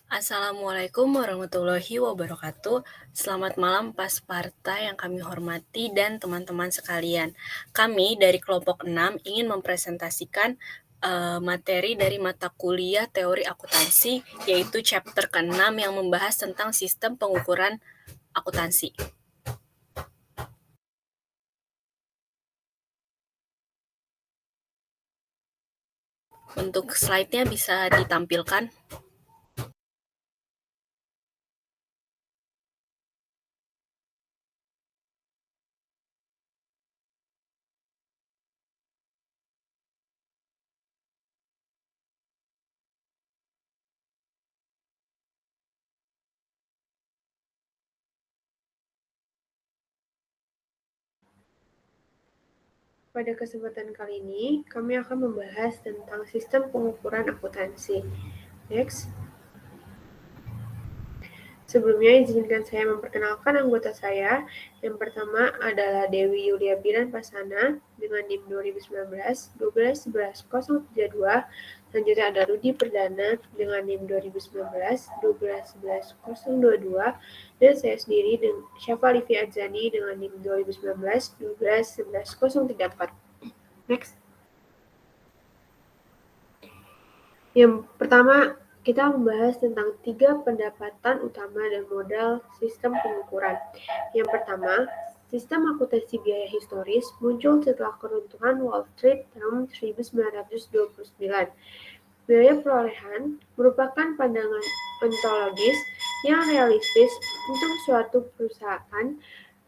Assalamualaikum warahmatullahi wabarakatuh. Selamat malam Pas Parta yang kami hormati dan teman-teman sekalian. Kami dari kelompok 6 ingin mempresentasikan materi dari mata kuliah teori akuntansi, yaitu chapter ke-6 yang membahas tentang sistem pengukuran akuntansi. Untuk slide-nya bisa ditampilkan. Pada kesempatan kali ini, kami akan membahas tentang sistem pengukuran akuntansi. Next. Sebelumnya, izinkan saya memperkenalkan anggota saya. Yang pertama adalah Dewi Yulia Piran Pasana dengan NIM 2019 1211032. Selanjutnya ada Rudi Perdana dengan NIM 2019 1211022. Dan saya sendiri, Syafa Livi Adzani dengan NIM 2019 1211034. Next. Yang pertama, kita membahas tentang 3 pendapatan utama dan modal sistem pengukuran. Yang pertama, sistem akuntansi biaya historis muncul setelah keruntuhan Wall Street tahun 1929. Biaya perolehan merupakan pandangan ontologis yang realistis untuk suatu perusahaan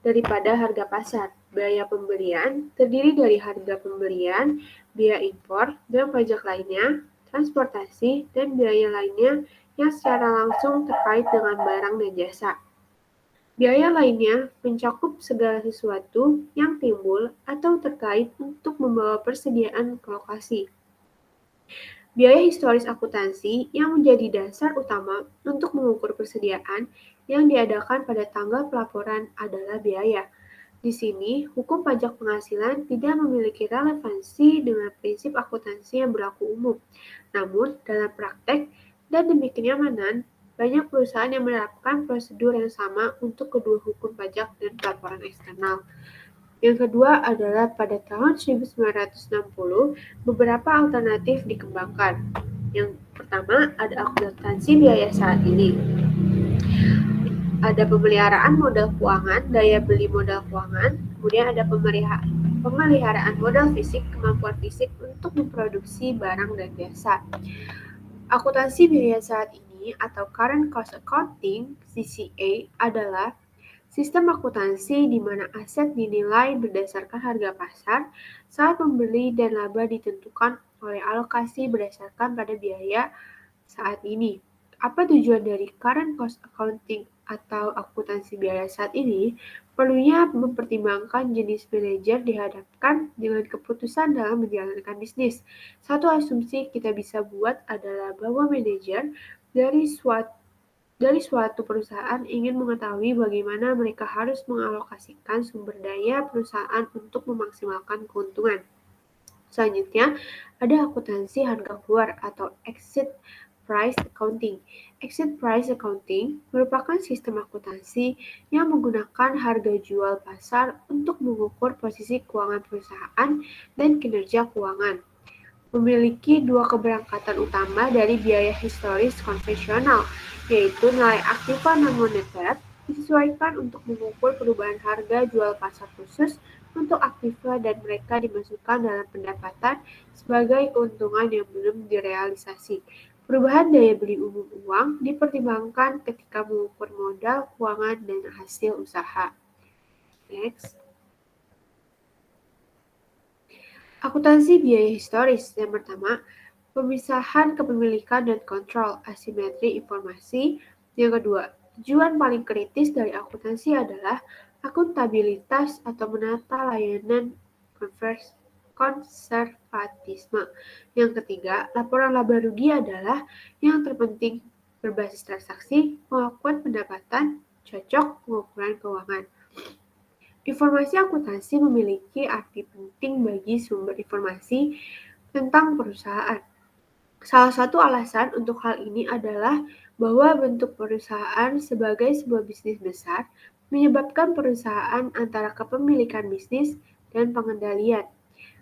daripada harga pasar. Biaya pembelian terdiri dari harga pembelian, biaya impor, dan pajak lainnya, transportasi, dan biaya lainnya yang secara langsung terkait dengan barang dan jasa. Biaya lainnya mencakup segala sesuatu yang timbul atau terkait untuk membawa persediaan ke lokasi. Biaya historis akuntansi yang menjadi dasar utama untuk mengukur persediaan yang diadakan pada tanggal pelaporan adalah biaya. Di sini, hukum pajak penghasilan tidak memiliki relevansi dengan prinsip akuntansi yang berlaku umum. Namun, dalam praktek dan demi kenyamanan, banyak perusahaan yang menerapkan prosedur yang sama untuk kedua hukum pajak dan pelaporan eksternal. Yang kedua adalah pada tahun 1960, beberapa alternatif dikembangkan. Yang pertama ada akuntansi biaya saat ini. Ada pemeliharaan modal keuangan, daya beli modal keuangan, kemudian ada pemeliharaan modal fisik, kemampuan fisik untuk memproduksi barang dan jasa. Akuntansi biaya saat ini atau Current Cost Accounting (CCA) adalah sistem akuntansi di mana aset dinilai berdasarkan harga pasar saat membeli dan laba ditentukan oleh alokasi berdasarkan pada biaya saat ini. Apa tujuan dari current cost accounting atau akuntansi biaya saat ini? Perlunya mempertimbangkan jenis manajer dihadapkan dengan keputusan dalam menjalankan bisnis. Satu asumsi kita bisa buat adalah bahwa manajer dari suatu perusahaan ingin mengetahui bagaimana mereka harus mengalokasikan sumber daya perusahaan untuk memaksimalkan keuntungan. Selanjutnya, ada akuntansi harga keluar atau exit price accounting. Exit price accounting merupakan sistem akuntansi yang menggunakan harga jual pasar untuk mengukur posisi keuangan perusahaan dan kinerja keuangan. Memiliki dua keberangkatan utama dari biaya historis konvensional, yaitu nilai aktiva non-moneter disesuaikan untuk mengukur perubahan harga jual pasar khusus untuk aktiva dan mereka dimasukkan dalam pendapatan sebagai keuntungan yang belum direalisasi. Perubahan daya beli umum uang dipertimbangkan ketika mengukur modal, keuangan, dan hasil usaha. Next. Akuntansi biaya historis. Yang pertama, pemisahan kepemilikan dan kontrol asimetri informasi. Yang kedua, tujuan paling kritis dari akuntansi adalah akuntabilitas atau menata layanan konservatisme. Yang ketiga, laporan laba rugi adalah yang terpenting berbasis transaksi, pengakuan pendapatan, cocok pengukuran keuangan. Informasi akuntansi memiliki arti penting bagi sumber informasi tentang perusahaan. Salah satu alasan untuk hal ini adalah bahwa bentuk perusahaan sebagai sebuah bisnis besar menyebabkan perusahaan antara kepemilikan bisnis dan pengendalian.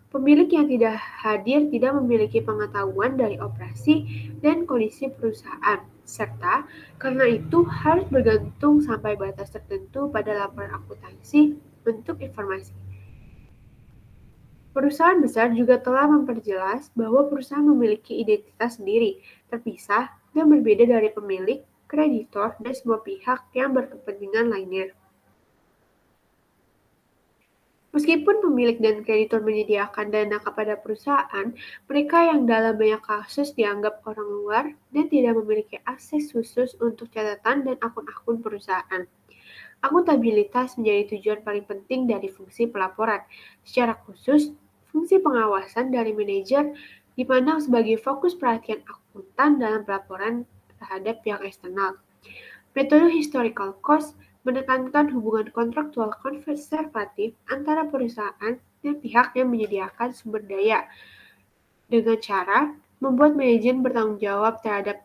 Pemilik yang tidak hadir tidak memiliki pengetahuan dari operasi dan kondisi perusahaan, serta karena itu harus bergantung sampai batas tertentu pada laporan akuntansi untuk informasi. Perusahaan besar juga telah memperjelas bahwa perusahaan memiliki identitas sendiri, terpisah, dan berbeda dari pemilik, kreditor, dan semua pihak yang berkepentingan lainnya. Meskipun pemilik dan kreditur menyediakan dana kepada perusahaan, mereka yang dalam banyak kasus dianggap orang luar dan tidak memiliki akses khusus untuk catatan dan akun-akun perusahaan. Akuntabilitas menjadi tujuan paling penting dari fungsi pelaporan. Secara khusus, fungsi pengawasan dari manajer dipandang sebagai fokus perhatian akuntan dalam pelaporan terhadap pihak eksternal. Metode historical cost menekankan hubungan kontraktual konservatif antara perusahaan dan pihak yang menyediakan sumber daya dengan cara membuat manajemen bertanggung jawab terhadap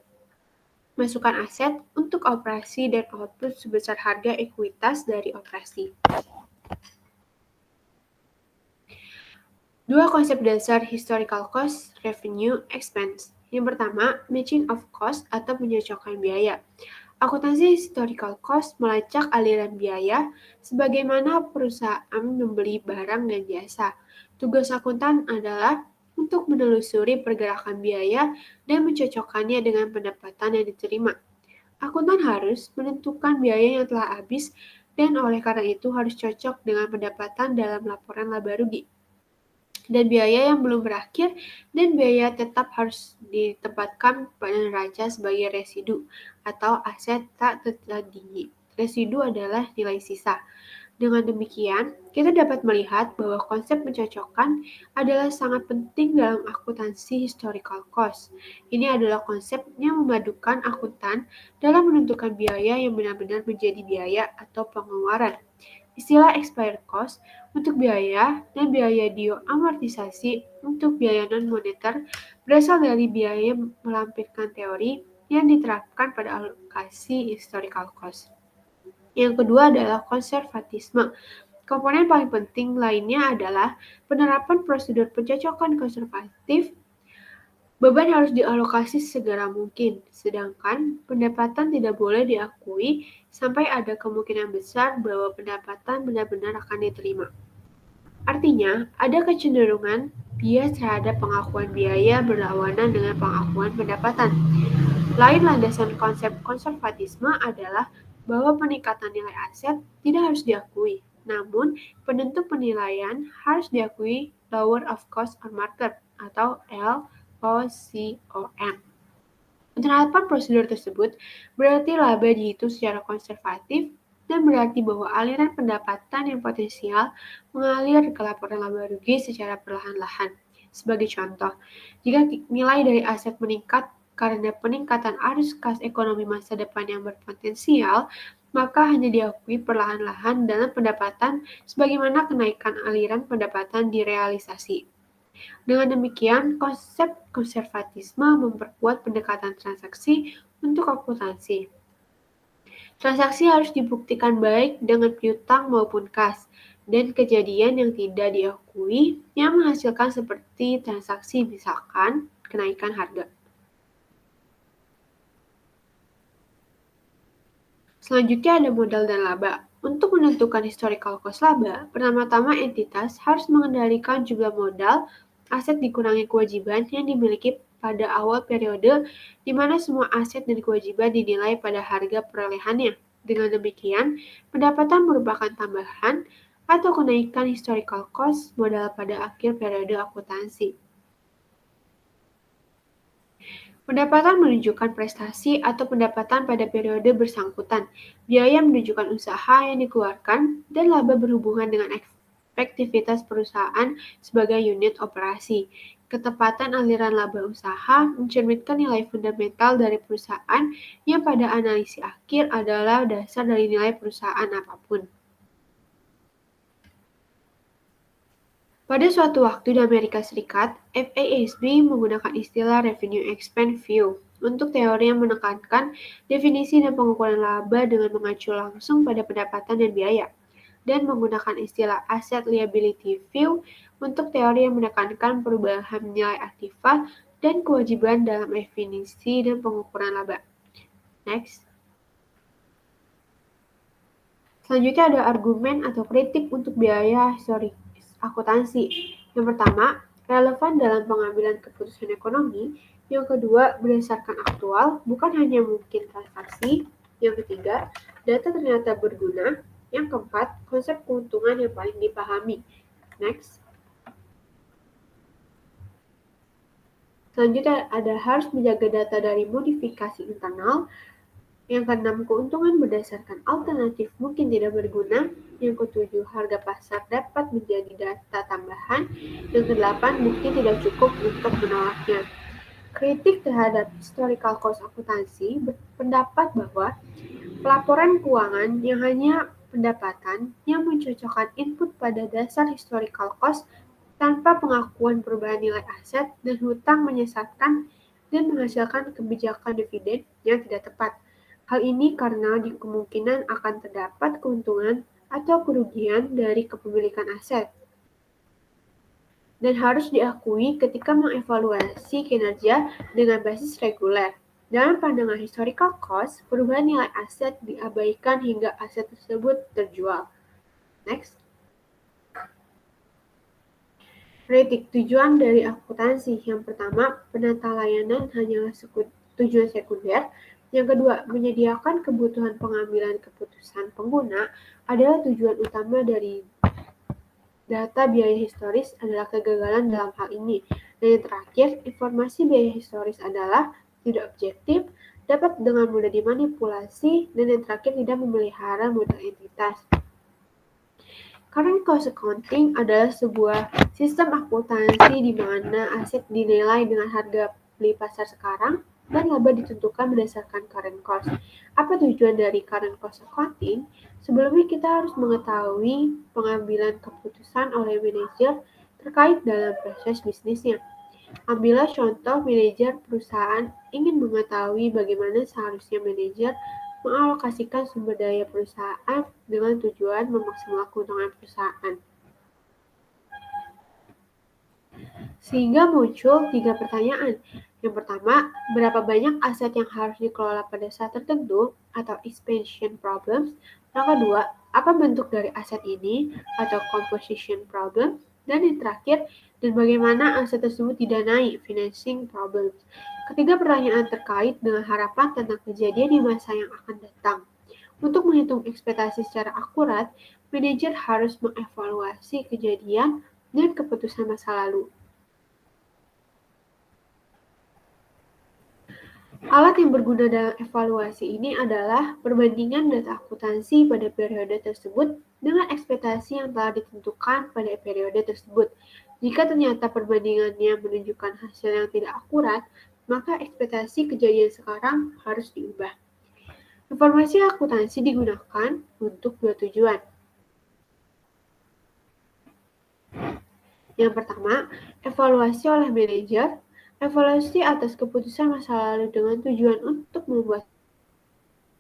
masukan aset untuk operasi dan output sebesar harga ekuitas dari operasi. Dua konsep dasar historical cost, revenue, expense. Yang pertama, matching of cost atau menyocokkan biaya. Akuntansi historical cost melacak aliran biaya sebagaimana perusahaan membeli barang dan jasa. Tugas akuntan adalah untuk menelusuri pergerakan biaya dan mencocokkannya dengan pendapatan yang diterima. Akuntan harus menentukan biaya yang telah habis dan oleh karena itu harus cocok dengan pendapatan dalam laporan laba rugi. Dan biaya yang belum berakhir dan biaya tetap harus ditempatkan pada neraca sebagai residu atau aset tak tertandingi. Residu adalah nilai sisa. Dengan demikian, kita dapat melihat bahwa konsep mencocokkan adalah sangat penting dalam akuntansi historical cost. Ini adalah konsep yang memadukan akuntan dalam menentukan biaya yang benar-benar menjadi biaya atau pengeluaran. Istilah expired cost untuk biaya dan biaya amortisasi untuk biaya non-moneter berasal dari biaya melampirkan teori yang diterapkan pada alokasi historical cost. Yang kedua adalah konservatisme. Komponen paling penting lainnya adalah penerapan prosedur pencocokan konservatif. Beban harus dialokasi segera mungkin, sedangkan pendapatan tidak boleh diakui sampai ada kemungkinan besar bahwa pendapatan benar-benar akan diterima. Artinya, ada kecenderungan bias terhadap pengakuan biaya berlawanan dengan pengakuan pendapatan. Lain landasan konsep konservatisme adalah bahwa peningkatan nilai aset tidak harus diakui, namun penentu penilaian harus diakui lower of cost or market atau LOCOM. Penerapan prosedur tersebut berarti laba dihitung secara konservatif dan berarti bahwa aliran pendapatan yang potensial mengalir ke laporan laba rugi secara perlahan-lahan. Sebagai contoh, jika nilai dari aset meningkat karena peningkatan arus kas ekonomi masa depan yang berpotensial, maka hanya diakui perlahan-lahan dalam pendapatan sebagaimana kenaikan aliran pendapatan direalisasi. Dengan demikian, konsep konservatisme memperkuat pendekatan transaksi untuk akuntansi. Transaksi harus dibuktikan baik dengan piutang maupun kas, dan kejadian yang tidak diakui yang menghasilkan seperti transaksi misalkan kenaikan harga. Selanjutnya ada modal dan laba. Untuk menentukan historical cost laba, pertama-tama entitas harus mengendalikan jumlah modal aset dikurangi kewajiban yang dimiliki pada awal periode di mana semua aset dan kewajiban dinilai pada harga perolehannya. Dengan demikian, pendapatan merupakan tambahan atau kenaikan historical cost modal pada akhir periode akuntansi. Pendapatan menunjukkan prestasi atau pendapatan pada periode bersangkutan. Biaya menunjukkan usaha yang dikeluarkan dan laba berhubungan dengan efektivitas perusahaan sebagai unit operasi. Ketepatan aliran laba usaha mencerminkan nilai fundamental dari perusahaan yang pada analisis akhir adalah dasar dari nilai perusahaan apapun. Pada suatu waktu di Amerika Serikat, FASB menggunakan istilah Revenue Expense View Untuk teori yang menekankan definisi dan pengukuran laba dengan mengacu langsung pada pendapatan dan biaya, dan menggunakan istilah asset liability view untuk teori yang menekankan perubahan nilai aktiva dan kewajiban dalam definisi dan pengukuran laba. Next. Selanjutnya ada argumen atau kritik untuk biaya historis akuntansi. Yang pertama, relevan dalam pengambilan keputusan ekonomi. Yang kedua, berdasarkan aktual, bukan hanya mungkin transaksi. Yang ketiga, data ternyata berguna. Yang keempat, konsep keuntungan yang paling dipahami. Next. Selanjutnya ada harus menjaga data dari modifikasi internal. Yang keenam, keuntungan berdasarkan alternatif mungkin tidak berguna. Yang ketujuh, harga pasar dapat menjadi data tambahan. Yang kedelapan, bukti tidak cukup untuk menolaknya. Kritik terhadap historical cost akuntansi berpendapat bahwa pelaporan keuangan yang hanya pendapatan yang mencocokkan input pada dasar historical cost tanpa pengakuan perubahan nilai aset dan hutang menyesatkan dan menghasilkan kebijakan dividen yang tidak tepat. Hal ini karena kemungkinan akan terdapat keuntungan atau kerugian dari kepemilikan aset, dan harus diakui ketika mengevaluasi kinerja dengan basis reguler. Dalam pandangan historical cost, perubahan nilai aset diabaikan hingga aset tersebut terjual. Next. Kritik tujuan dari akuntansi. Yang pertama, penata layanan hanyalah tujuan sekunder. Yang kedua, menyediakan kebutuhan pengambilan keputusan pengguna adalah tujuan utama dari data biaya historis adalah kegagalan dalam hal ini. Dan yang terakhir, informasi biaya historis adalah tidak objektif, dapat dengan mudah dimanipulasi, dan yang terakhir tidak memelihara modal entitas. Current cost accounting adalah sebuah sistem akuntansi di mana aset dinilai dengan harga beli pasar sekarang dan laba ditentukan berdasarkan current cost. Apa tujuan dari current cost accounting? Sebelumnya kita harus mengetahui pengambilan keputusan oleh manajer terkait dalam proses bisnisnya. Ambillah contoh manajer perusahaan ingin mengetahui bagaimana seharusnya manajer mengalokasikan sumber daya perusahaan dengan tujuan memaksimalkan keuntungan perusahaan. Sehingga muncul 3 pertanyaan. Yang pertama, berapa banyak aset yang harus dikelola pada saat tertentu atau expansion problems? Yang kedua, apa bentuk dari aset ini atau composition problem? Dan yang terakhir, dan bagaimana aset tersebut didanai financing problems? Ketiga pertanyaan terkait dengan harapan tentang kejadian di masa yang akan datang. Untuk menghitung ekspektasi secara akurat, manajer harus mengevaluasi kejadian dan keputusan masa lalu. Alat yang berguna dalam evaluasi ini adalah perbandingan data akuntansi pada periode tersebut dengan ekspektasi yang telah ditentukan pada periode tersebut. Jika ternyata perbandingannya menunjukkan hasil yang tidak akurat, maka ekspektasi kejadian sekarang harus diubah. Informasi akuntansi digunakan untuk dua tujuan. Yang pertama, evaluasi oleh manajer, evaluasi atas keputusan masa lalu dengan tujuan untuk membuat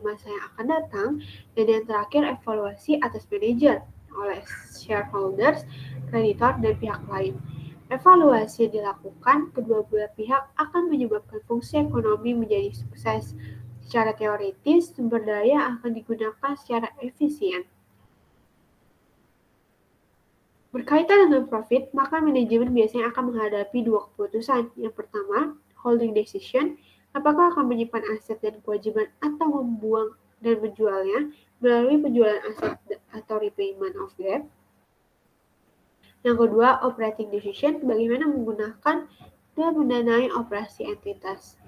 masa yang akan datang, dan yang terakhir evaluasi atas manajer oleh shareholders, kreditor, dan pihak lain. Evaluasi dilakukan kedua belah pihak akan menyebabkan fungsi ekonomi menjadi sukses. Secara teoritis, sumber daya akan digunakan secara efisien. Berkaitan dengan profit, maka manajemen biasanya akan menghadapi dua keputusan. Yang pertama, holding decision, apakah akan menyimpan aset dan kewajiban atau membuang dan menjualnya melalui penjualan aset atau repayment of debt. Yang kedua, operating decision, bagaimana menggunakan dan mendanai operasi entitas.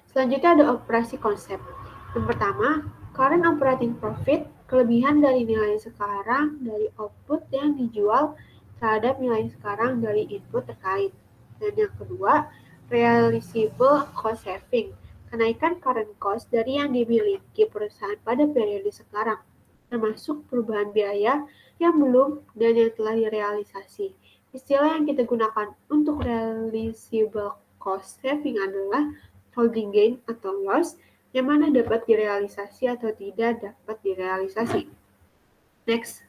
Selanjutnya ada operasi konsep. Yang pertama, current operating profit, kelebihan dari nilai sekarang dari output yang dijual terhadap nilai sekarang dari input terkait. Dan yang kedua, realizable cost saving, kenaikan current cost dari yang dimiliki perusahaan pada periode sekarang, termasuk perubahan biaya yang belum dan yang telah direalisasi. Istilah yang kita gunakan untuk realizable cost saving adalah holding gain atau loss, yang mana dapat direalisasi atau tidak dapat direalisasi. Next.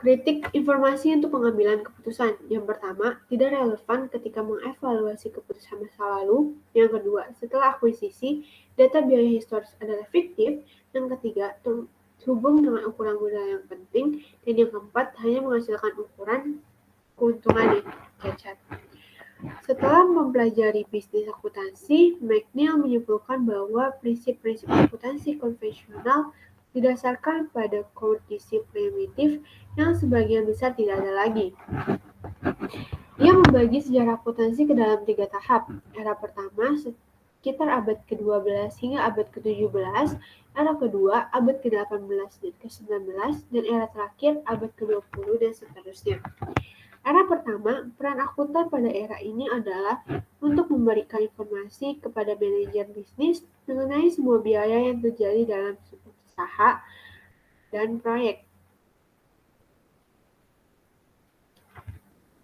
Kritik informasi untuk pengambilan keputusan. Yang pertama, tidak relevan ketika mengevaluasi keputusan masa lalu. Yang kedua, setelah akuisisi, data biaya historis adalah fiktif. Yang ketiga, terhubung dengan ukuran modal yang penting. Dan yang keempat, hanya menghasilkan ukuran keuntungan yang cacat. Setelah mempelajari bisnis akuntansi, McNeil menyimpulkan bahwa prinsip-prinsip akuntansi konvensional didasarkan pada kondisi primitif yang sebagian besar tidak ada lagi. Ia membagi sejarah akuntansi ke dalam 3 tahap. Era pertama sekitar abad ke-12 hingga abad ke-17, era kedua abad ke-18 dan ke-19, dan era terakhir abad ke-20 dan seterusnya. Era pertama, peran akuntan pada era ini adalah untuk memberikan informasi kepada manajer bisnis mengenai semua biaya yang terjadi dalam sebuah usaha dan proyek.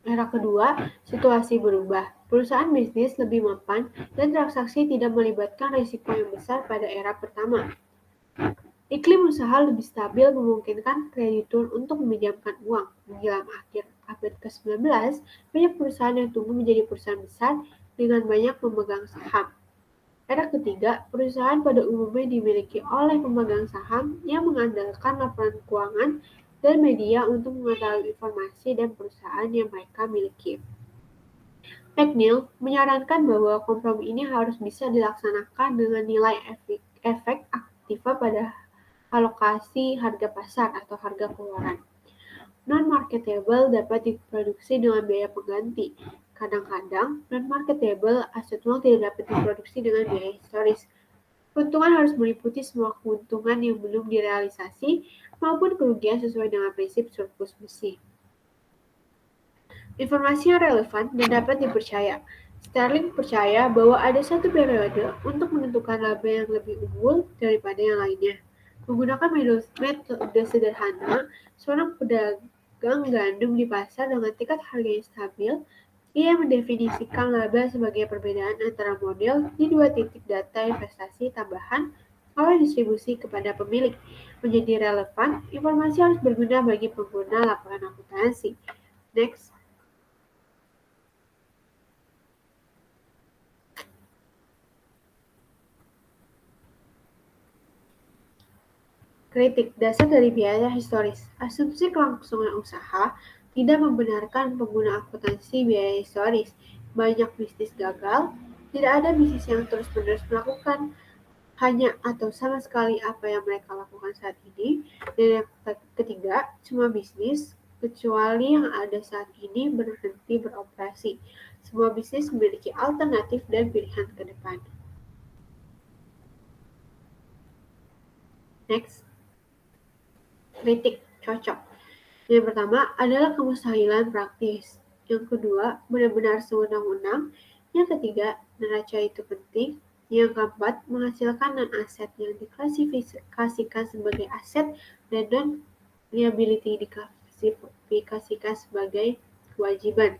Era kedua, situasi berubah. Perusahaan bisnis lebih mapan dan transaksi tidak melibatkan risiko yang besar pada era pertama. Iklim usaha lebih stabil memungkinkan kreditur untuk meminjamkan uang. Menjelang akhir abad ke-19, banyak perusahaan yang tumbuh menjadi perusahaan besar dengan banyak pemegang saham. Era ketiga, perusahaan pada umumnya dimiliki oleh pemegang saham yang mengandalkan laporan keuangan dan media untuk mengetahui informasi dan perusahaan yang mereka miliki. McNeil menyarankan bahwa kompromi ini harus bisa dilaksanakan dengan nilai efek aktiva pada alokasi harga pasar atau harga keluaran. Non-marketable dapat diproduksi dengan biaya pengganti. Kadang-kadang, non-marketable aset uang tidak dapat diproduksi dengan biaya historis. Keuntungan harus meliputi semua keuntungan yang belum direalisasi maupun kerugian sesuai dengan prinsip surplus bersih. Informasi yang relevan dan dapat dipercaya. Sterling percaya bahwa ada satu periode untuk menentukan laba yang lebih unggul daripada yang lainnya. Menggunakan metode sederhana, seorang pedagang gandum di pasar dengan tingkat harga yang stabil, ia mendefinisikan laba sebagai perbedaan antara model di 2 titik data investasi tambahan oleh distribusi kepada pemilik. Menjadi relevan, informasi harus berguna bagi pengguna laporan akuntansi. Next. Kritik dasar dari biaya historis. Asumsi kelangsungan usaha tidak membenarkan pengguna akuntansi biaya historis. Banyak bisnis gagal, tidak ada bisnis yang terus-menerus melakukan hanya atau sama sekali apa yang mereka lakukan saat ini. Dan yang ketiga, semua bisnis, kecuali yang ada saat ini, berhenti beroperasi. Semua bisnis memiliki alternatif dan pilihan ke depan. Next. Kritik cocok. Yang pertama adalah kemustahilan praktis. Yang kedua, benar-benar sewenang-wenang. Yang ketiga, neraca itu penting. Yang keempat, menghasilkan non-aset yang diklasifikasikan sebagai aset dan non-liability diklasifikasikan sebagai kewajiban,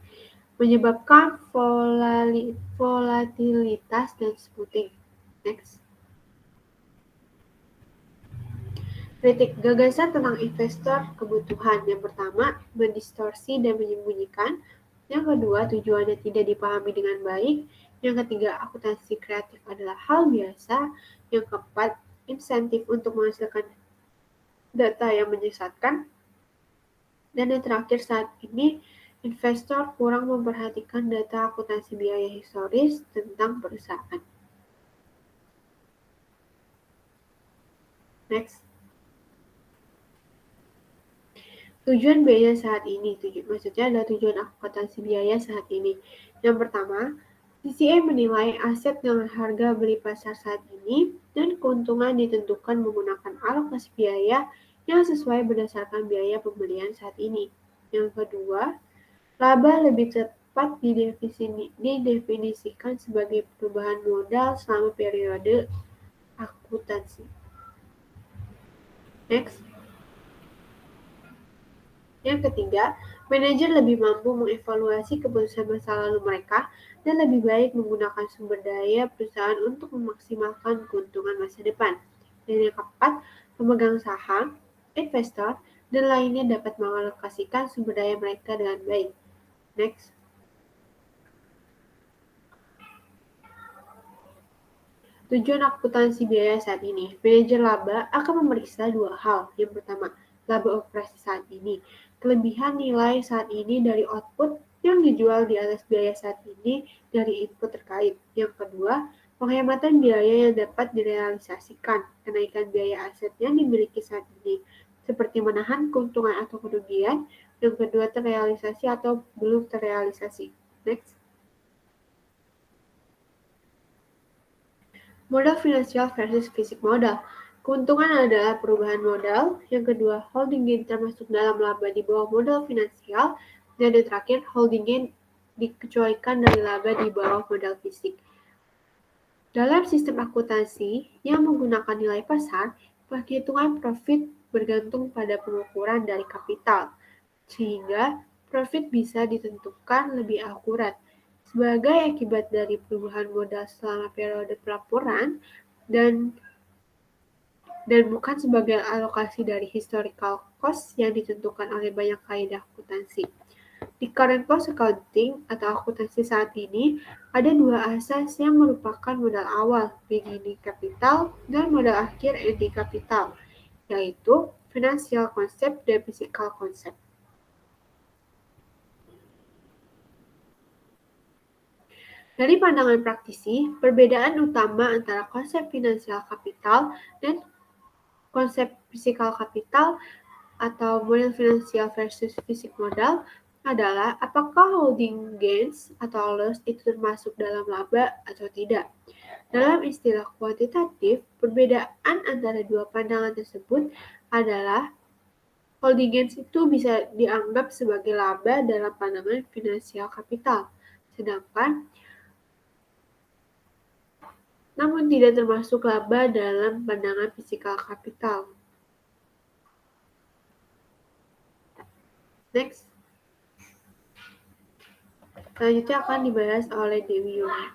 menyebabkan volatilitas dan smoothing. Next. Kritik gagasan tentang investor kebutuhan. Yang pertama, mendistorsi dan menyembunyikan. Yang kedua, tujuannya tidak dipahami dengan baik. Yang ketiga, akuntansi kreatif adalah hal biasa. Yang keempat, insentif untuk menghasilkan data yang menyesatkan. Dan yang terakhir saat ini, investor kurang memperhatikan data akuntansi biaya historis tentang perusahaan. Next. Tujuan biaya saat ini, maksudnya adalah tujuan akuntansi biaya saat ini. Yang pertama, CCA menilai aset dengan harga beli pasar saat ini dan keuntungan ditentukan menggunakan alokasi biaya yang sesuai berdasarkan biaya pembelian saat ini. Yang kedua, laba lebih tepat didefinisikan sebagai perubahan modal selama periode akuntansi. Next. Yang ketiga, Manajer lebih mampu mengevaluasi keputusan masa lalu mereka dan lebih baik menggunakan sumber daya perusahaan untuk memaksimalkan keuntungan masa depan. Dan yang keempat, pemegang saham, investor, dan lainnya dapat mengalokasikan sumber daya mereka dengan baik. Next. Tujuan akuntansi biaya saat ini, manajer laba akan memeriksa dua hal. Yang pertama, laba operasi saat ini. Kelebihan nilai saat ini dari output yang dijual di atas biaya saat ini dari input terkait. Yang kedua, penghematan biaya yang dapat direalisasikan. Kenaikan biaya aset yang dimiliki saat ini, seperti menahan keuntungan atau kerugian. Yang kedua, terrealisasi atau belum terrealisasi. Next. Modal finansial versus fisik modal. Keuntungan adalah perubahan modal. Yang kedua, holding gain termasuk dalam laba di bawah modal finansial. Dan yang terakhir, holding gain dikecualikan dari laba di bawah modal fisik. Dalam sistem akuntansi yang menggunakan nilai pasar, penghitungan profit bergantung pada pengukuran dari kapital, sehingga profit bisa ditentukan lebih akurat. Sebagai akibat dari perubahan modal selama periode pelaporan dan bukan sebagai alokasi dari historical cost yang ditentukan oleh banyak kaidah akuntansi. Di current cost accounting atau akuntansi saat ini, ada dua asas yang merupakan modal awal, beginning capital, dan modal akhir ending capital, yaitu financial concept dan physical concept. Dari pandangan praktisi, perbedaan utama antara konsep financial capital dan konsep physical capital atau model finansial versus fisik modal adalah apakah holding gains atau loss itu termasuk dalam laba atau tidak. Dalam istilah kuantitatif, perbedaan antara dua pandangan tersebut adalah holding gains itu bisa dianggap sebagai laba dalam pandangan finansial capital, sedangkan namun tidak termasuk laba dalam pandangan physical capital. Next. Selanjutnya akan dibahas oleh Dewi Yuni.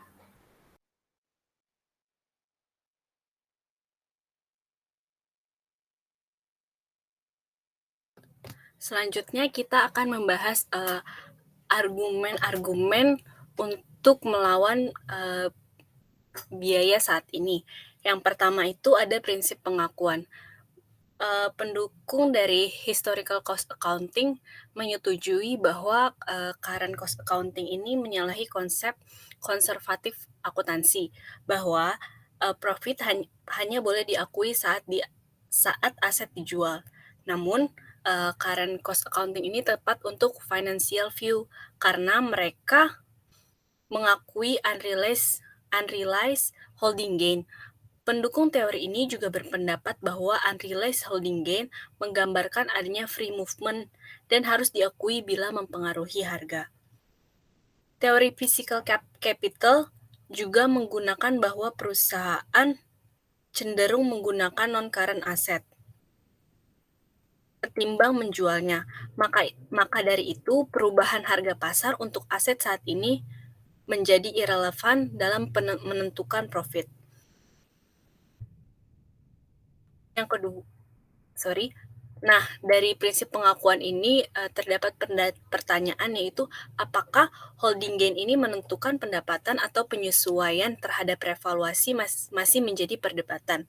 Selanjutnya kita akan membahas argumen-argumen untuk melawan biaya saat ini. Yang pertama itu ada prinsip pengakuan. Pendukung dari historical cost accounting menyetujui bahwa current cost accounting ini menyalahi konsep konservatif akuntansi, bahwa profit hanya boleh diakui saat aset dijual. Namun current cost accounting ini tepat untuk financial view karena mereka mengakui unrealized holding gain. Pendukung teori ini juga berpendapat bahwa unrealized holding gain menggambarkan adanya free movement dan harus diakui bila mempengaruhi harga. Teori physical capital juga menggunakan bahwa perusahaan cenderung menggunakan non-current asset ketimbang menjualnya. Maka dari itu, perubahan harga pasar untuk aset saat ini menjadi irrelevan dalam menentukan profit. Yang kedua, Nah, dari prinsip pengakuan ini terdapat pertanyaan, yaitu apakah holding gain ini menentukan pendapatan atau penyesuaian terhadap revaluasi masih menjadi perdebatan.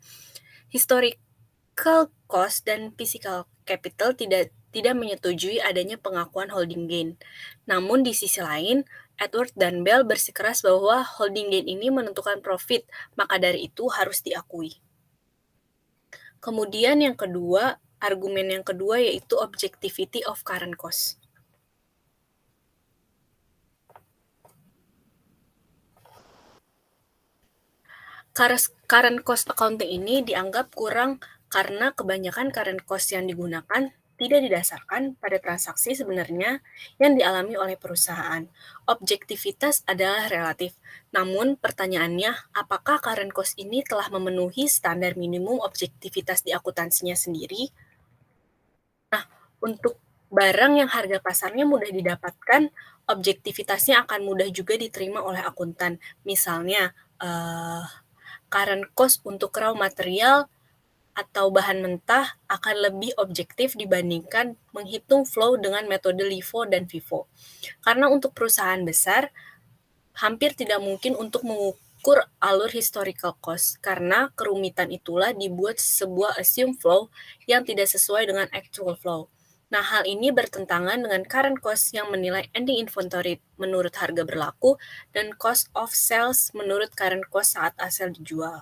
Historical cost dan physical capital tidak menyetujui adanya pengakuan holding gain. Namun di sisi lain, Edward dan Bell bersikeras bahwa holding gain ini menentukan profit, maka dari itu harus diakui. Kemudian argumen yang kedua yaitu objectivity of current cost. Current cost accounting ini dianggap kurang karena kebanyakan current cost yang digunakan tidak didasarkan pada transaksi sebenarnya yang dialami oleh perusahaan. Objektivitas adalah relatif. Namun pertanyaannya, apakah current cost ini telah memenuhi standar minimum objektivitas di akuntansinya sendiri? Untuk Barang yang harga pasarnya mudah didapatkan, objektivitasnya akan mudah juga diterima oleh akuntan. Misalnya, current cost untuk raw material atau bahan mentah akan lebih objektif dibandingkan menghitung flow dengan metode LIFO dan FIFO. Karena untuk perusahaan besar, hampir tidak mungkin untuk mengukur alur historical cost, karena kerumitan itulah dibuat sebuah assumed flow yang tidak sesuai dengan actual flow. Nah, hal ini bertentangan dengan current cost yang menilai ending inventory menurut harga berlaku dan cost of sales menurut current cost saat aset dijual.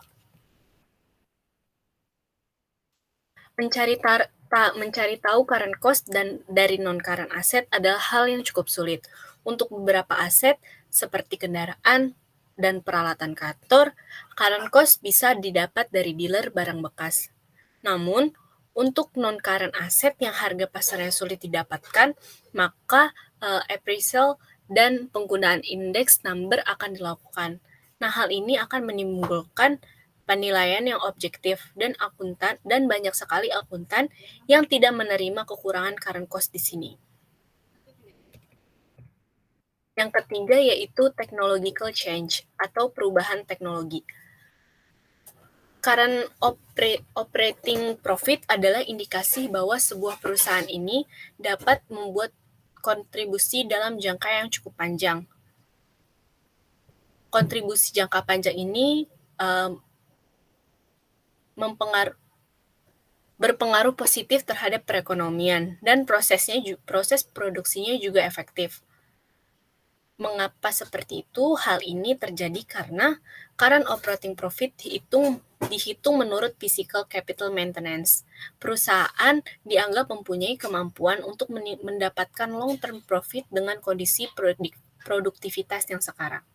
Mencari tahu current cost dan dari non-current aset adalah hal yang cukup sulit. Untuk beberapa aset, seperti kendaraan dan peralatan kantor, current cost bisa didapat dari dealer barang bekas. Namun, untuk non-current aset yang harga pasarnya sulit didapatkan, maka appraisal dan penggunaan index number akan dilakukan. Nah, hal ini akan menimbulkan penilaian yang objektif dan banyak sekali akuntan yang tidak menerima kekurangan current cost di sini. Yang ketiga yaitu technological change atau perubahan teknologi. Current operating profit adalah indikasi bahwa sebuah perusahaan ini dapat membuat kontribusi dalam jangka yang cukup panjang. Kontribusi jangka panjang ini berpengaruh positif terhadap perekonomian dan proses produksinya juga efektif. Mengapa seperti itu? Hal ini terjadi karena current operating profit dihitung menurut physical capital maintenance. Perusahaan dianggap mempunyai kemampuan untuk mendapatkan long term profit dengan kondisi produktivitas yang sekarang.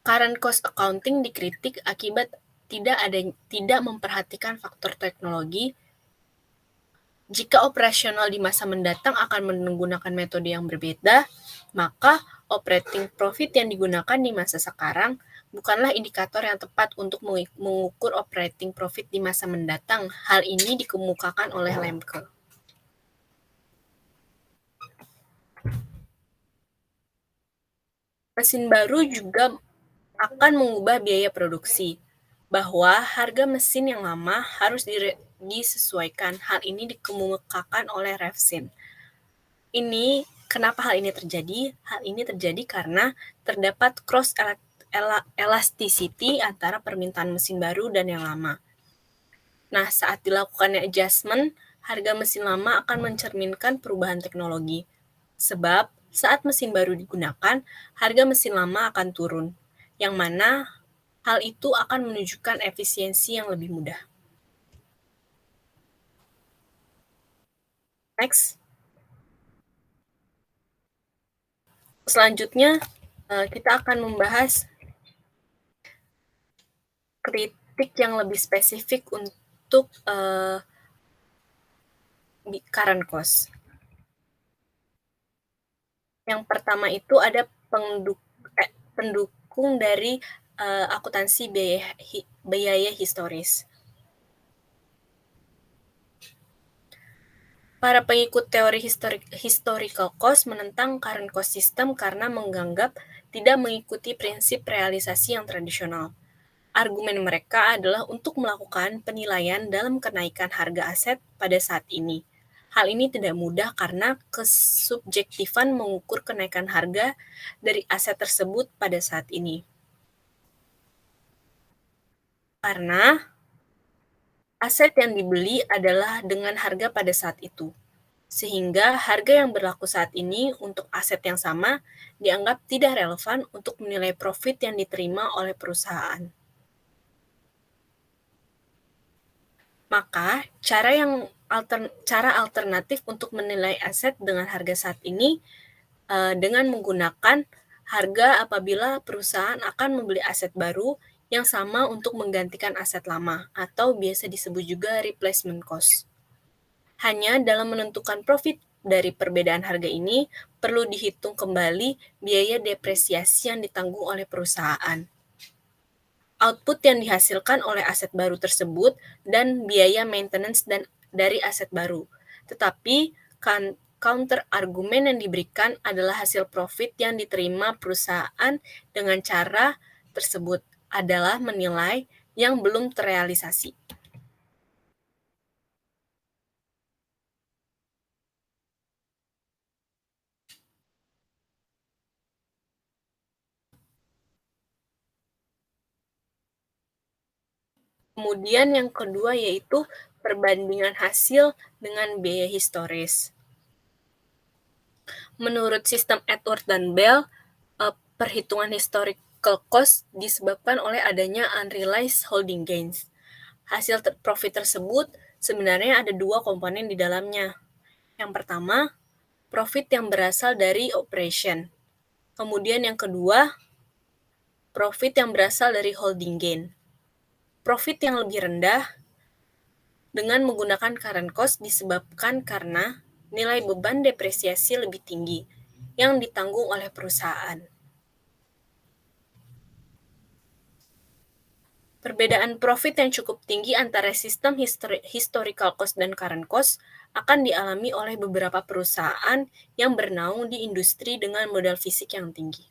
Current cost accounting dikritik akibat tidak memperhatikan faktor teknologi. Jika operasional di masa mendatang akan menggunakan metode yang berbeda, maka operating profit yang digunakan di masa sekarang bukanlah indikator yang tepat untuk mengukur operating profit di masa mendatang. Hal ini dikemukakan oleh Lemke. Mesin baru juga akan mengubah biaya produksi, bahwa harga mesin yang lama harus disesuaikan. Hal ini dikemukakan oleh Revsin. Kenapa hal ini terjadi? Hal ini terjadi karena terdapat cross elasticity antara permintaan mesin baru dan yang lama. Nah, saat dilakukannya adjustment, harga mesin lama akan mencerminkan perubahan teknologi. Sebab saat mesin baru digunakan, harga mesin lama akan turun, yang mana hal itu akan menunjukkan efisiensi yang lebih mudah. Next. Selanjutnya, kita akan membahas kritik yang lebih spesifik untuk current cost. Yang pertama itu ada pendukung dari akuntansi biaya historis. Para pengikut teori historical cost menentang current cost system karena menganggap tidak mengikuti prinsip realisasi yang tradisional. Argumen mereka adalah untuk melakukan penilaian dalam kenaikan harga aset pada saat ini. Hal ini tidak mudah karena kesubjektifan mengukur kenaikan harga dari aset tersebut pada saat ini. Karena aset yang dibeli adalah dengan harga pada saat itu, sehingga harga yang berlaku saat ini untuk aset yang sama dianggap tidak relevan untuk menilai profit yang diterima oleh perusahaan. Maka, cara alternatif untuk menilai aset dengan harga saat ini dengan menggunakan harga apabila perusahaan akan membeli aset baru yang sama untuk menggantikan aset lama, atau biasa disebut juga replacement cost. Hanya dalam menentukan profit dari perbedaan harga ini, perlu dihitung kembali biaya depresiasi yang ditanggung oleh perusahaan, output yang dihasilkan oleh aset baru tersebut, dan biaya maintenance dari aset baru. Tetapi, Counter argumen yang diberikan adalah hasil profit yang diterima perusahaan dengan cara tersebut adalah menilai yang belum terrealisasi. Kemudian yang kedua yaitu perbandingan hasil dengan biaya historis. Menurut sistem Edward dan Bell, perhitungan historical cost disebabkan oleh adanya unrealized holding gains. Hasil profit tersebut sebenarnya ada dua komponen di dalamnya. Yang pertama, profit yang berasal dari operation. Kemudian yang kedua, profit yang berasal dari holding gain. Profit yang lebih rendah dengan menggunakan current cost disebabkan karena nilai beban depresiasi lebih tinggi yang ditanggung oleh perusahaan. Perbedaan profit yang cukup tinggi antara sistem historical cost dan current cost akan dialami oleh beberapa perusahaan yang bernaung di industri dengan modal fisik yang tinggi.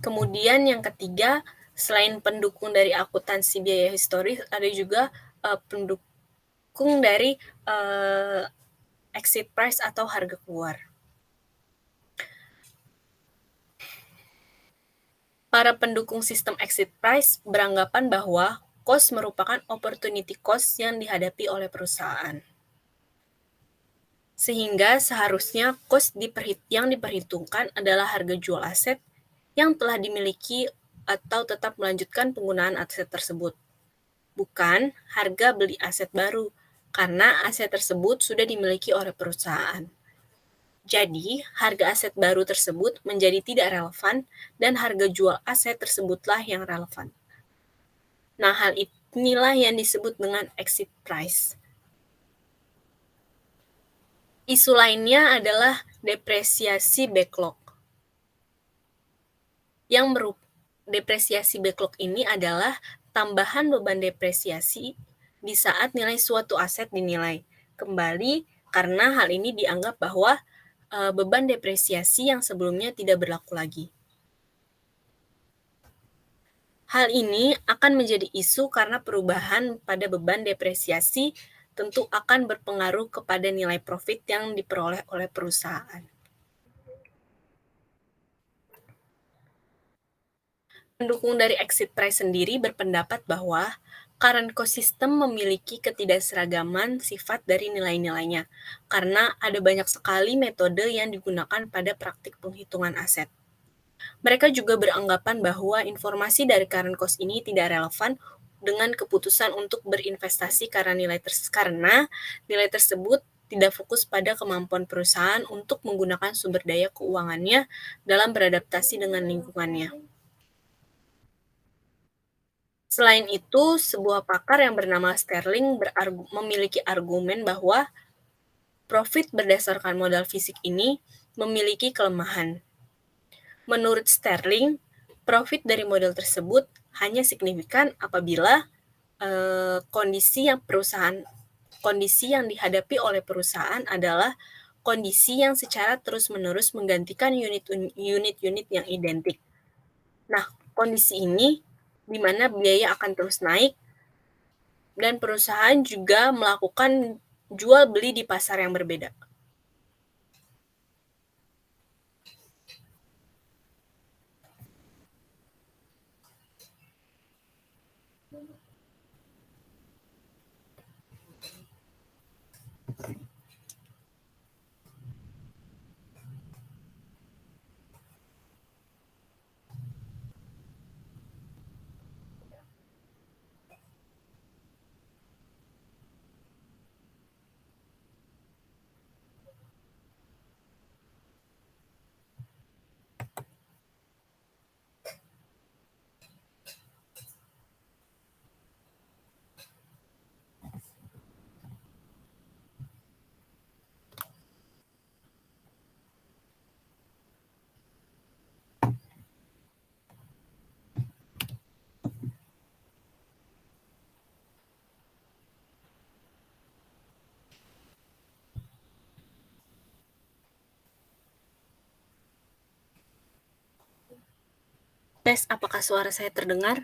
Kemudian yang ketiga, selain pendukung dari akuntansi biaya historis, ada juga pendukung dari exit price atau harga keluar. Para pendukung sistem exit price beranggapan bahwa cost merupakan opportunity cost yang dihadapi oleh perusahaan. Sehingga seharusnya cost yang diperhitungkan adalah harga jual aset yang telah dimiliki atau tetap melanjutkan penggunaan aset tersebut, bukan harga beli aset baru, karena aset tersebut sudah dimiliki oleh perusahaan. Jadi, harga aset baru tersebut menjadi tidak relevan dan harga jual aset tersebutlah yang relevan. Nah, hal inilah yang disebut dengan exit price. Isu lainnya adalah depresiasi backlog. Depresiasi backlog ini adalah tambahan beban depresiasi di saat nilai suatu aset dinilai kembali karena hal ini dianggap bahwa beban depresiasi yang sebelumnya tidak berlaku lagi. Hal ini akan menjadi isu karena perubahan pada beban depresiasi tentu akan berpengaruh kepada nilai profit yang diperoleh oleh perusahaan. Pendukung dari exit price sendiri berpendapat bahwa current cost system memiliki ketidakseragaman sifat dari nilai-nilainya, karena ada banyak sekali metode yang digunakan pada praktik penghitungan aset. Mereka juga beranggapan bahwa informasi dari current cost ini tidak relevan dengan keputusan untuk berinvestasi karena nilai tersebut tidak fokus pada kemampuan perusahaan untuk menggunakan sumber daya keuangannya dalam beradaptasi dengan lingkungannya. Selain itu, sebuah pakar yang bernama Sterling memiliki argumen bahwa profit berdasarkan modal fisik ini memiliki kelemahan. Menurut Sterling, profit dari model tersebut hanya signifikan apabila kondisi yang dihadapi oleh perusahaan adalah kondisi yang secara terus-menerus menggantikan unit-unit yang identik. Nah, kondisi ini di mana biaya akan terus naik dan perusahaan juga melakukan jual beli di pasar yang berbeda. Tes, apakah suara saya terdengar?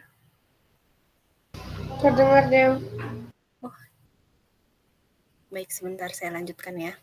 Terdengar, Del. Oh, baik, sebentar saya lanjutkan ya.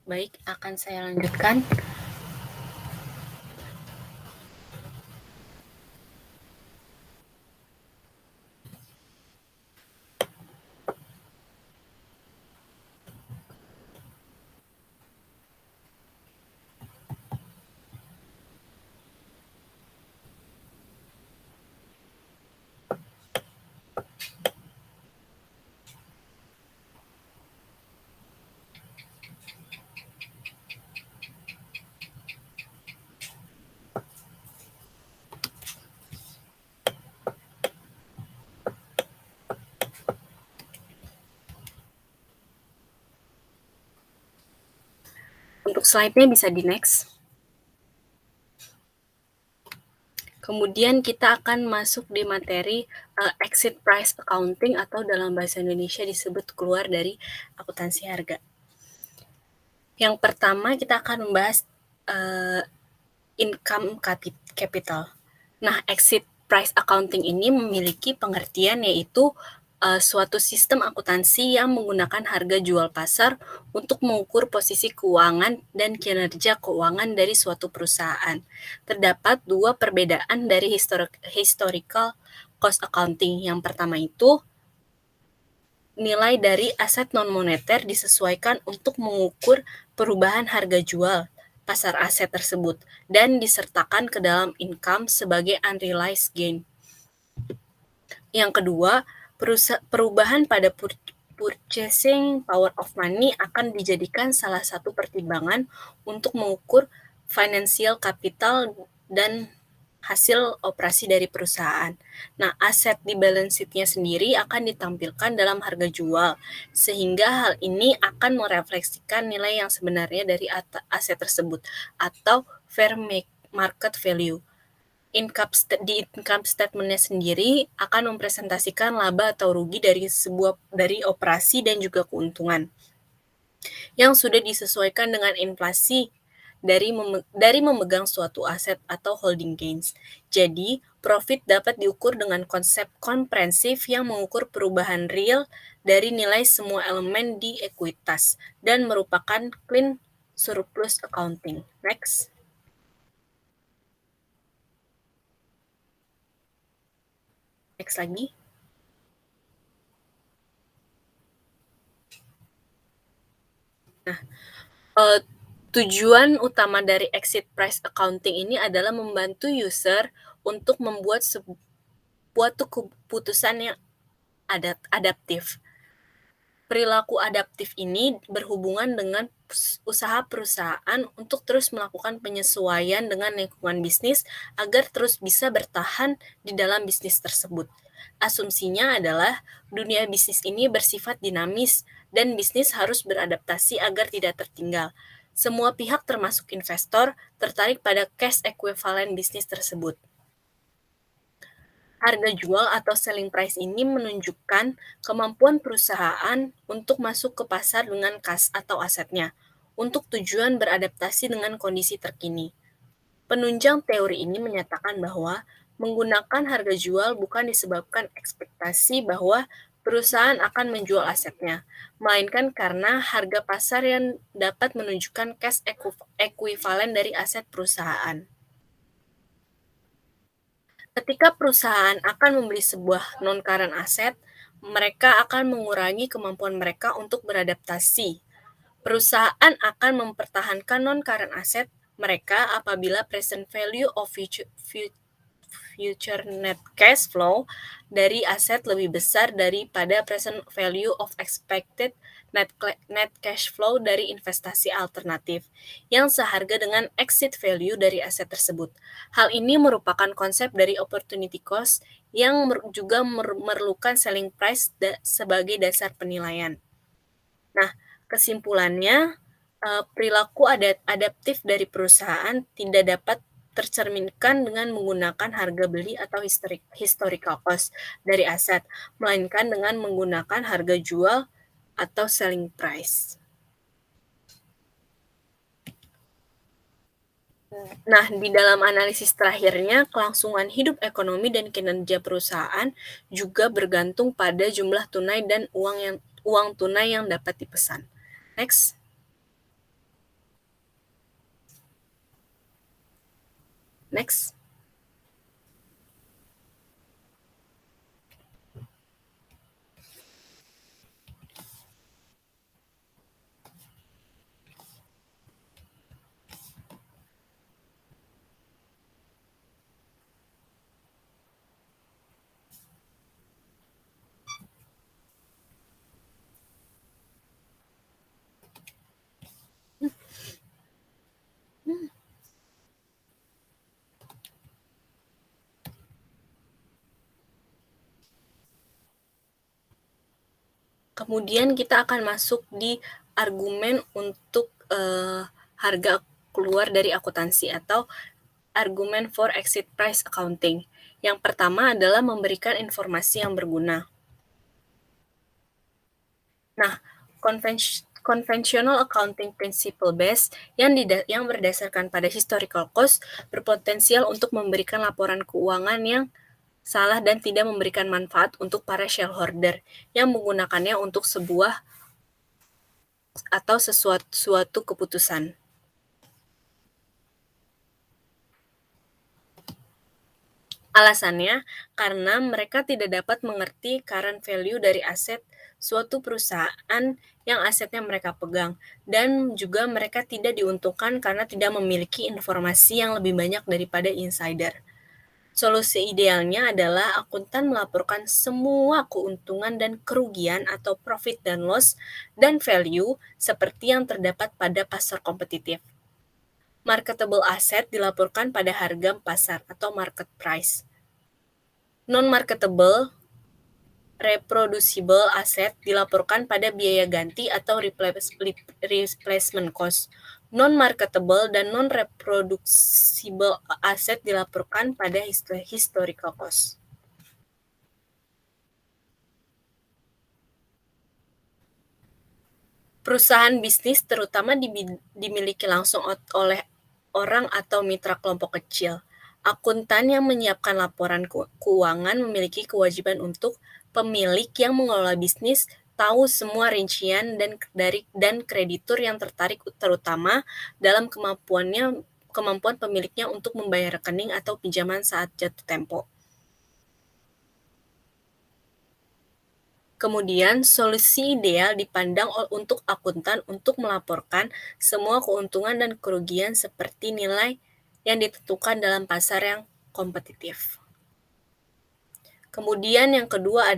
Baik, akan saya lanjutkan. Untuk slide-nya bisa di next. Kemudian kita akan masuk di materi exit price accounting atau dalam bahasa Indonesia disebut keluar dari akuntansi harga. Yang pertama kita akan membahas income capital. Nah, exit price accounting ini memiliki pengertian yaitu suatu sistem akuntansi yang menggunakan harga jual pasar untuk mengukur posisi keuangan dan kinerja keuangan dari suatu perusahaan. Terdapat dua perbedaan dari historical cost accounting. Yang pertama itu nilai dari aset non-moneter disesuaikan untuk mengukur perubahan harga jual pasar aset tersebut dan disertakan ke dalam income sebagai unrealized gain. Yang kedua, perubahan pada purchasing power of money akan dijadikan salah satu pertimbangan untuk mengukur financial capital dan hasil operasi dari perusahaan. Nah, aset di balance sheet-nya sendiri akan ditampilkan dalam harga jual, sehingga hal ini akan merefleksikan nilai yang sebenarnya dari aset tersebut atau fair market value. Di income statement-nya sendiri akan mempresentasikan laba atau rugi dari operasi dan juga keuntungan yang sudah disesuaikan dengan inflasi dari memegang suatu aset atau holding gains. Jadi, profit dapat diukur dengan konsep komprehensif yang mengukur perubahan real dari nilai semua elemen di ekuitas dan merupakan clean surplus accounting. Next. Next lagi. Nah, tujuan utama dari exit price accounting ini adalah membantu user untuk membuat sebuah keputusan yang adaptif. Perilaku adaptif ini berhubungan dengan usaha perusahaan untuk terus melakukan penyesuaian dengan lingkungan bisnis agar terus bisa bertahan di dalam bisnis tersebut. Asumsinya adalah dunia bisnis ini bersifat dinamis dan bisnis harus beradaptasi agar tidak tertinggal. Semua pihak termasuk investor tertarik pada cash equivalent bisnis tersebut. Harga jual atau selling price ini menunjukkan kemampuan perusahaan untuk masuk ke pasar dengan kas atau asetnya, untuk tujuan beradaptasi dengan kondisi terkini. Penunjang teori ini menyatakan bahwa menggunakan harga jual bukan disebabkan ekspektasi bahwa perusahaan akan menjual asetnya, melainkan karena harga pasar yang dapat menunjukkan cash equivalent dari aset perusahaan. Ketika perusahaan akan membeli sebuah non-current asset, mereka akan mengurangi kemampuan mereka untuk beradaptasi. Perusahaan akan mempertahankan non-current asset mereka apabila present value of future net cash flow dari aset lebih besar daripada present value of expected net cash flow dari investasi alternatif yang seharga dengan exit value dari aset tersebut. Hal ini merupakan konsep dari opportunity cost yang juga memerlukan selling price sebagai dasar penilaian. Nah, kesimpulannya, perilaku adaptif dari perusahaan tidak dapat tercerminkan dengan menggunakan harga beli atau historical cost dari aset, melainkan dengan menggunakan harga jual atau selling price. Nah, di dalam analisis terakhirnya, kelangsungan hidup ekonomi dan kinerja perusahaan juga bergantung pada jumlah tunai dan uang tunai yang dapat dipesan. Next. Next. Kemudian kita akan masuk di argumen untuk harga keluar dari akuntansi atau argumen for exit price accounting. Yang pertama adalah memberikan informasi yang berguna. Nah, conventional accounting principle base yang berdasarkan pada historical cost berpotensial untuk memberikan laporan keuangan yang salah dan tidak memberikan manfaat untuk para shareholder yang menggunakannya untuk sebuah atau suatu keputusan. Alasannya, karena mereka tidak dapat mengerti current value dari aset suatu perusahaan yang asetnya mereka pegang, dan juga mereka tidak diuntungkan karena tidak memiliki informasi yang lebih banyak daripada insider. Solusi idealnya adalah akuntan melaporkan semua keuntungan dan kerugian atau profit dan loss dan value seperti yang terdapat pada pasar kompetitif. Marketable asset dilaporkan pada harga pasar atau market price. Non-marketable reproducible asset dilaporkan pada biaya ganti atau replacement cost. Non-marketable dan non-reproducible asset dilaporkan pada historical cost. Perusahaan bisnis terutama dimiliki langsung oleh orang atau mitra kelompok kecil. Akuntan yang menyiapkan laporan keuangan memiliki kewajiban untuk pemilik yang mengelola bisnis tahu semua rincian dan kreditur yang tertarik, terutama dalam kemampuan pemiliknya untuk membayar rekening atau pinjaman saat jatuh tempo. Kemudian, solusi ideal dipandang untuk akuntan untuk melaporkan semua keuntungan dan kerugian seperti nilai yang ditentukan dalam pasar yang kompetitif. Kemudian yang kedua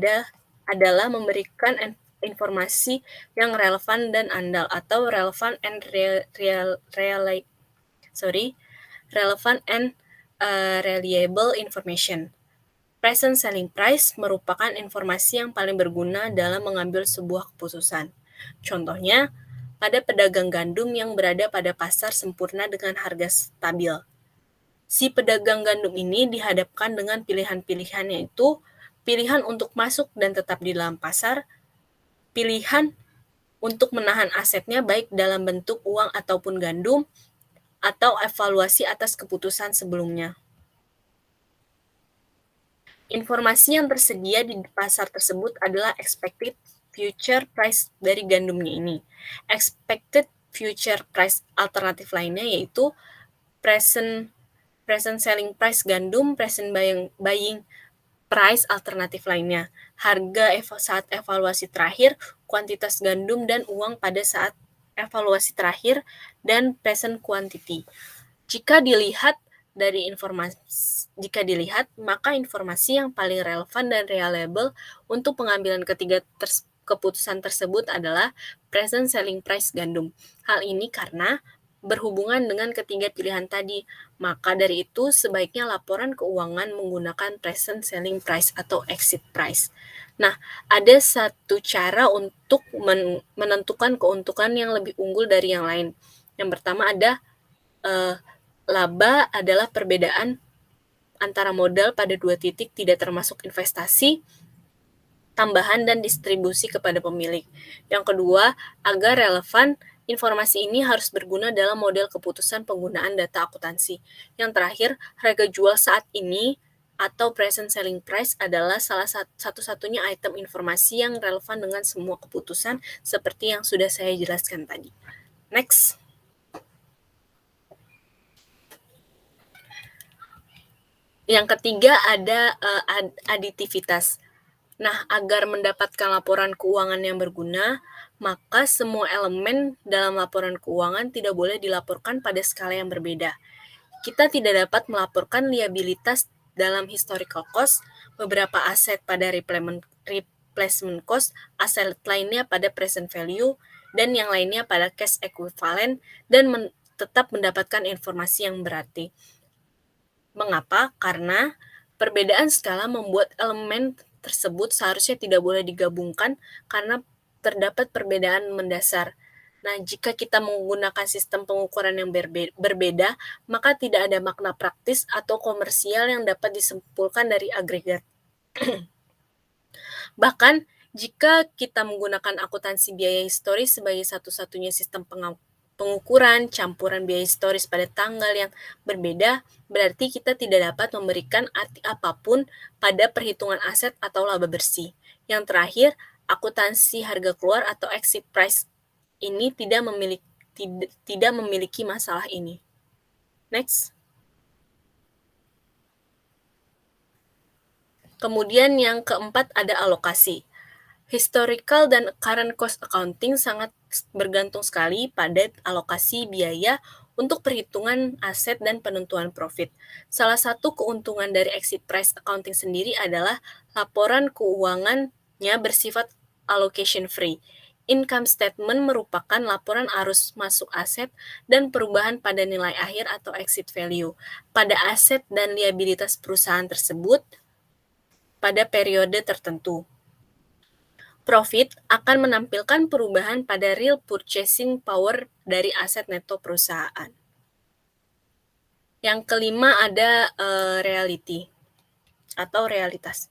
adalah memberikan informasi yang relevan dan andal atau relevant and reliable information. Present selling price merupakan informasi yang paling berguna dalam mengambil sebuah keputusan. Contohnya, pada pedagang gandum yang berada pada pasar sempurna dengan harga stabil. Si pedagang gandum ini dihadapkan dengan pilihan-pilihan, yaitu pilihan untuk masuk dan tetap di dalam pasar, pilihan untuk menahan asetnya baik dalam bentuk uang ataupun gandum, atau evaluasi atas keputusan sebelumnya. Informasi yang tersedia di pasar tersebut adalah expected future price dari gandumnya ini. Expected future price alternatif lainnya yaitu present selling price gandum, present buying price alternatif lainnya, harga saat evaluasi terakhir, kuantitas gandum dan uang pada saat evaluasi terakhir, dan present quantity. Jika dilihat, maka informasi yang paling relevan dan reliable untuk pengambilan ketiga keputusan tersebut adalah present selling price gandum. Hal ini karena berhubungan dengan ketiga pilihan tadi, maka dari itu sebaiknya laporan keuangan menggunakan present selling price atau exit price. Nah, ada satu cara untuk menentukan keuntungan yang lebih unggul dari yang lain. Yang pertama ada laba adalah perbedaan antara modal pada dua titik tidak termasuk investasi, tambahan, dan distribusi kepada pemilik. Yang kedua, agar relevan, informasi ini harus berguna dalam model keputusan penggunaan data akuntansi. Yang terakhir, harga jual saat ini atau present selling price adalah salah satu-satunya item informasi yang relevan dengan semua keputusan seperti yang sudah saya jelaskan tadi. Next. Yang ketiga ada aditivitas. Nah, agar mendapatkan laporan keuangan yang berguna, maka semua elemen dalam laporan keuangan tidak boleh dilaporkan pada skala yang berbeda. Kita tidak dapat melaporkan liabilitas dalam historical cost, beberapa aset pada replacement cost, aset lainnya pada present value, dan yang lainnya pada cash equivalent, dan tetap mendapatkan informasi yang berarti. Mengapa? Karena perbedaan skala membuat elemen tersebut seharusnya tidak boleh digabungkan karena terdapat perbedaan mendasar. Nah, jika kita menggunakan sistem pengukuran yang berbeda, maka tidak ada makna praktis atau komersial yang dapat disimpulkan dari agregat. Bahkan, jika kita menggunakan akuntansi biaya historis sebagai satu-satunya sistem pengukuran campuran biaya historis pada tanggal yang berbeda, berarti kita tidak dapat memberikan arti apapun pada perhitungan aset atau laba bersih. Yang terakhir, akuntansi harga keluar atau exit price ini tidak memiliki masalah ini. Next. Kemudian yang keempat ada alokasi. Historical dan current cost accounting sangat bergantung sekali pada alokasi biaya untuk perhitungan aset dan penentuan profit. Salah satu keuntungan dari exit price accounting sendiri adalah laporan keuangannya bersifat allocation free. Income statement merupakan laporan arus masuk aset dan perubahan pada nilai akhir atau exit value pada aset dan liabilitas perusahaan tersebut pada periode tertentu. Profit akan menampilkan perubahan pada real purchasing power dari aset neto perusahaan. Yang kelima ada reality atau realitas.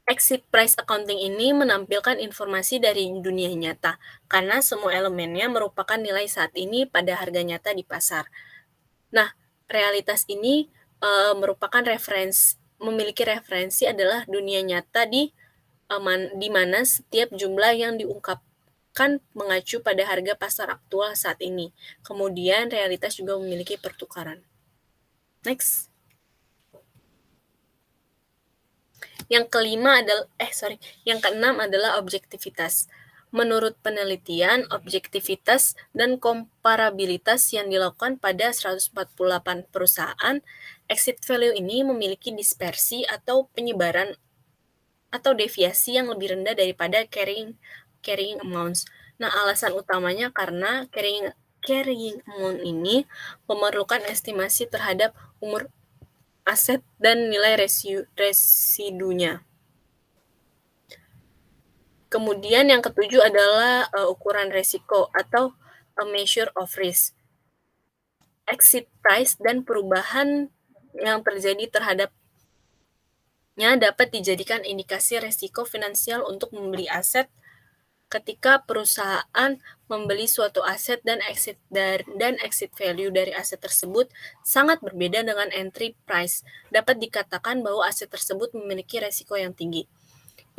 Exit price accounting ini menampilkan informasi dari dunia nyata, karena semua elemennya merupakan nilai saat ini pada harga nyata di pasar. Nah, realitas ini merupakan memiliki referensi adalah dunia nyata di mana setiap jumlah yang diungkapkan mengacu pada harga pasar aktual saat ini. Kemudian realitas juga memiliki pertukaran. Next. Yang keenam adalah objektivitas. Menurut penelitian, objektivitas dan komparabilitas yang dilakukan pada 148 perusahaan, exit value ini memiliki dispersi atau penyebaran atau deviasi yang lebih rendah daripada carrying amounts. Nah, alasan utamanya karena carrying amount ini memerlukan estimasi terhadap umur aset dan nilai residunya. Kemudian yang ketujuh adalah ukuran resiko atau a measure of risk. Exit price dan perubahan yang terjadi terhadapnya dapat dijadikan indikasi resiko finansial untuk membeli aset ketika perusahaan membeli suatu aset dan exit value dari aset tersebut sangat berbeda dengan entry price. Dapat dikatakan bahwa aset tersebut memiliki resiko yang tinggi.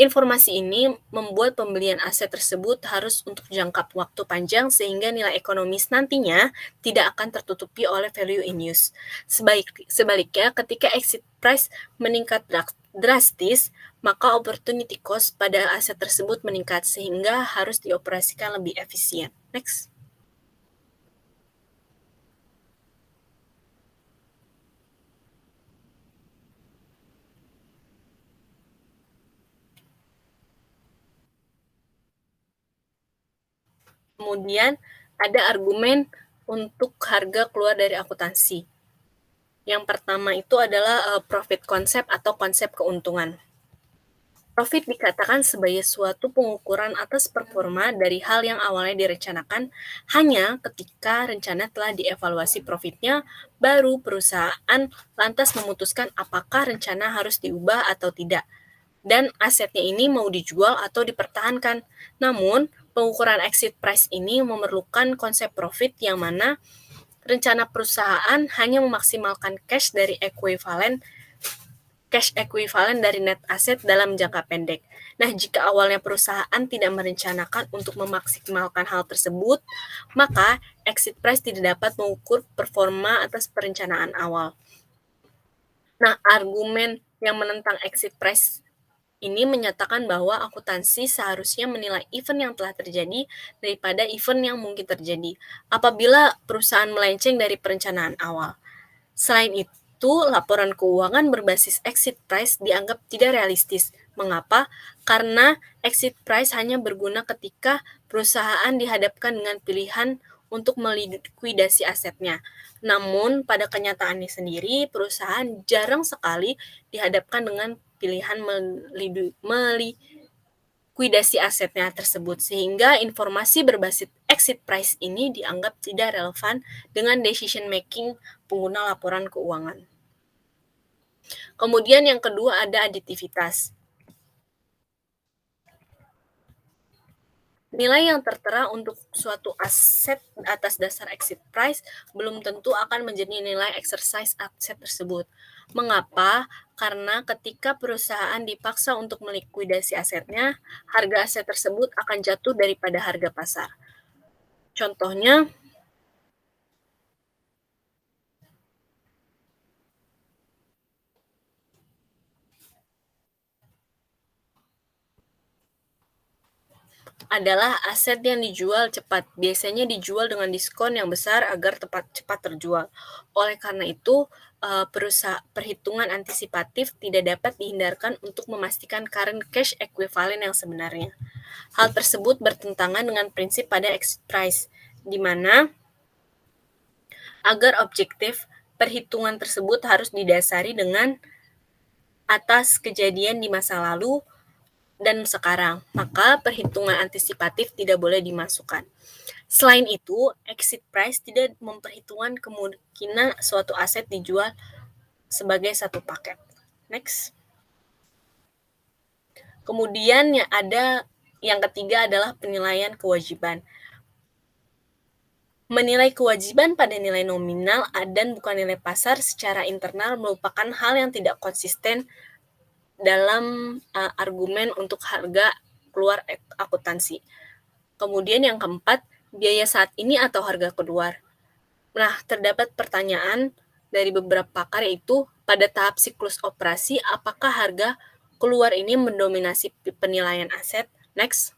Informasi ini membuat pembelian aset tersebut harus untuk jangka waktu panjang sehingga nilai ekonomis nantinya tidak akan tertutupi oleh value in use. Sebaliknya, ketika exit price meningkat drastis, maka opportunity cost pada aset tersebut meningkat sehingga harus dioperasikan lebih efisien. Next. Kemudian ada argumen untuk harga keluar dari akuntansi. Yang pertama itu adalah profit concept atau konsep keuntungan. Profit dikatakan sebagai suatu pengukuran atas performa dari hal yang awalnya direncanakan hanya ketika rencana telah dievaluasi profitnya, baru perusahaan lantas memutuskan apakah rencana harus diubah atau tidak, dan asetnya ini mau dijual atau dipertahankan. Namun, pengukuran exit price ini memerlukan konsep profit yang mana rencana perusahaan hanya memaksimalkan cash ekuivalen dari net asset dalam jangka pendek. Nah, jika awalnya perusahaan tidak merencanakan untuk memaksimalkan hal tersebut, maka exit price tidak dapat mengukur performa atas perencanaan awal. Nah, argumen yang menentang exit price ini menyatakan bahwa akuntansi seharusnya menilai event yang telah terjadi daripada event yang mungkin terjadi apabila perusahaan melenceng dari perencanaan awal. Selain itu, laporan keuangan berbasis exit price dianggap tidak realistis. Mengapa? Karena exit price hanya berguna ketika perusahaan dihadapkan dengan pilihan untuk melikuidasi asetnya. Namun, pada kenyataannya sendiri, perusahaan jarang sekali dihadapkan dengan pilihan melikuidasi asetnya tersebut, sehingga informasi berbasis exit price ini dianggap tidak relevan dengan decision making pengguna laporan keuangan. Kemudian yang kedua ada aditivitas. Nilai yang tertera untuk suatu aset atas dasar exit price belum tentu akan menjadi nilai exercise aset tersebut. Mengapa? Karena ketika perusahaan dipaksa untuk melikuidasi asetnya, harga aset tersebut akan jatuh daripada harga pasar. Contohnya, adalah aset yang dijual cepat. Biasanya dijual dengan diskon yang besar agar cepat terjual. Oleh karena itu, perhitungan antisipatif tidak dapat dihindarkan untuk memastikan current cash equivalent yang sebenarnya. Hal tersebut bertentangan dengan prinsip pada exit price, di mana agar objektif, perhitungan tersebut harus didasari dengan atas kejadian di masa lalu dan sekarang, maka perhitungan antisipatif tidak boleh dimasukkan. Selain itu, exit price tidak memperhitungkan kemungkinan suatu aset dijual sebagai satu paket. Next. Kemudian yang ketiga adalah penilaian kewajiban. Menilai kewajiban pada nilai nominal dan bukan nilai pasar secara internal merupakan hal yang tidak konsisten dalam argumen untuk harga keluar akuntansi. Kemudian yang keempat, biaya saat ini atau harga keluar. Nah, terdapat pertanyaan dari beberapa pakar, yaitu pada tahap siklus operasi, apakah harga keluar ini mendominasi penilaian aset? Next.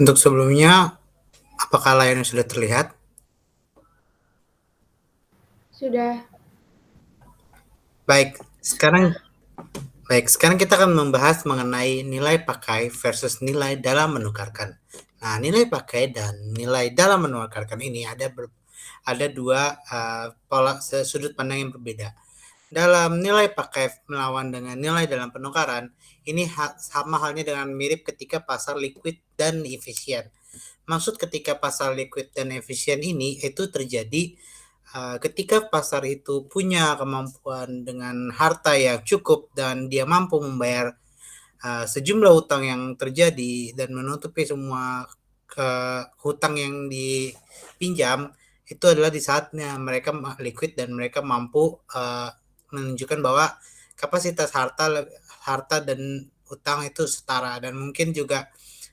Untuk sebelumnya, apakah layarnya sudah terlihat? Sudah. Baik, sekarang kita akan membahas mengenai nilai pakai versus nilai dalam menukarkan. Nah, nilai pakai dan nilai dalam menukarkan ini ada dua pola sudut pandang yang berbeda. Dalam nilai pakai melawan dengan nilai dalam penukaran, ini sama halnya dengan mirip ketika pasar liquid dan efisien. Maksud ketika pasar liquid dan efisien ini itu terjadi ketika pasar itu punya kemampuan dengan harta yang cukup dan dia mampu membayar sejumlah hutang yang terjadi dan menutupi semua hutang yang dipinjam, itu adalah di saatnya mereka liquid dan mereka mampu menunjukkan bahwa kapasitas harta dan hutang itu setara, dan mungkin juga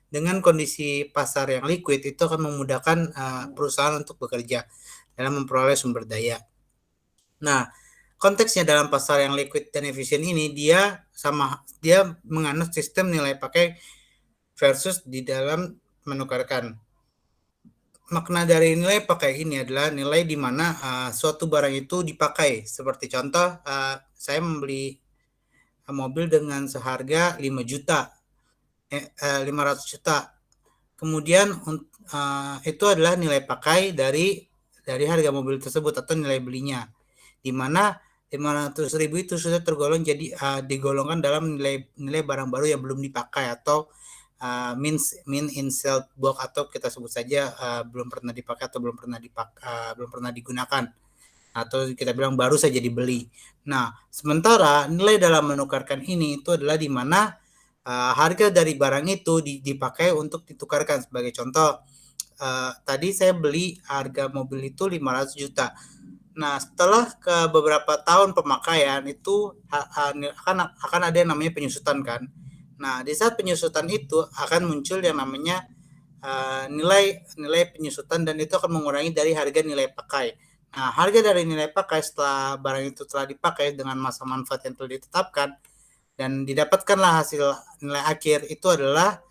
dengan kondisi pasar yang liquid itu akan memudahkan perusahaan untuk bekerja dalam memperoleh sumber daya. Nah, konteksnya dalam pasar yang liquid dan efisien ini dia menganut sistem nilai pakai versus di dalam menukarkan. Makna dari nilai pakai ini adalah nilai di mana suatu barang itu dipakai. Seperti contoh, saya membeli mobil dengan seharga 5 juta, 500 juta. Kemudian itu adalah nilai pakai dari harga mobil tersebut atau nilai belinya, di mana 500.000 itu sudah tergolong jadi digolongkan dalam nilai barang baru yang belum dipakai atau min in sale box, atau kita sebut saja belum pernah dipakai atau belum pernah digunakan, atau kita bilang baru saja dibeli. Nah, sementara nilai dalam menukarkan ini itu adalah di mana harga dari barang itu dipakai untuk ditukarkan. Sebagai contoh, tadi saya beli harga mobil itu 500 juta. Nah, setelah ke beberapa tahun pemakaian itu akan ada yang namanya penyusutan kan. Nah, di saat penyusutan itu akan muncul yang namanya nilai penyusutan, dan itu akan mengurangi dari harga nilai pakai. Nah, harga dari nilai pakai setelah barang itu telah dipakai dengan masa manfaat yang telah ditetapkan dan didapatkanlah hasil nilai akhir, itu adalah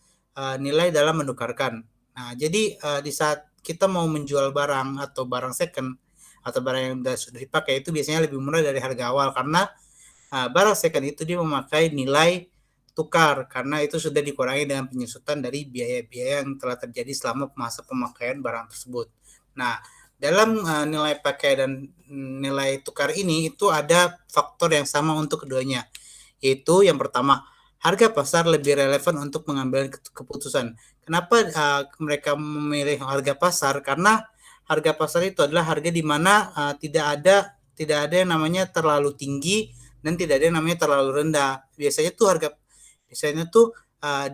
nilai dalam menukarkan. Nah, jadi di saat kita mau menjual barang atau barang second atau barang yang sudah dipakai, itu biasanya lebih murah dari harga awal, karena barang second itu dia memakai nilai tukar, karena itu sudah dikurangi dengan penyusutan dari biaya-biaya yang telah terjadi selama masa pemakaian barang tersebut. Nah, dalam nilai pakai dan nilai tukar ini itu ada faktor yang sama untuk keduanya, yaitu yang pertama, harga pasar lebih relevan untuk mengambil keputusan. Kenapa mereka memilih harga pasar? Karena harga pasar itu adalah harga di mana tidak ada yang namanya terlalu tinggi dan tidak ada yang namanya terlalu rendah. Biasanya tuh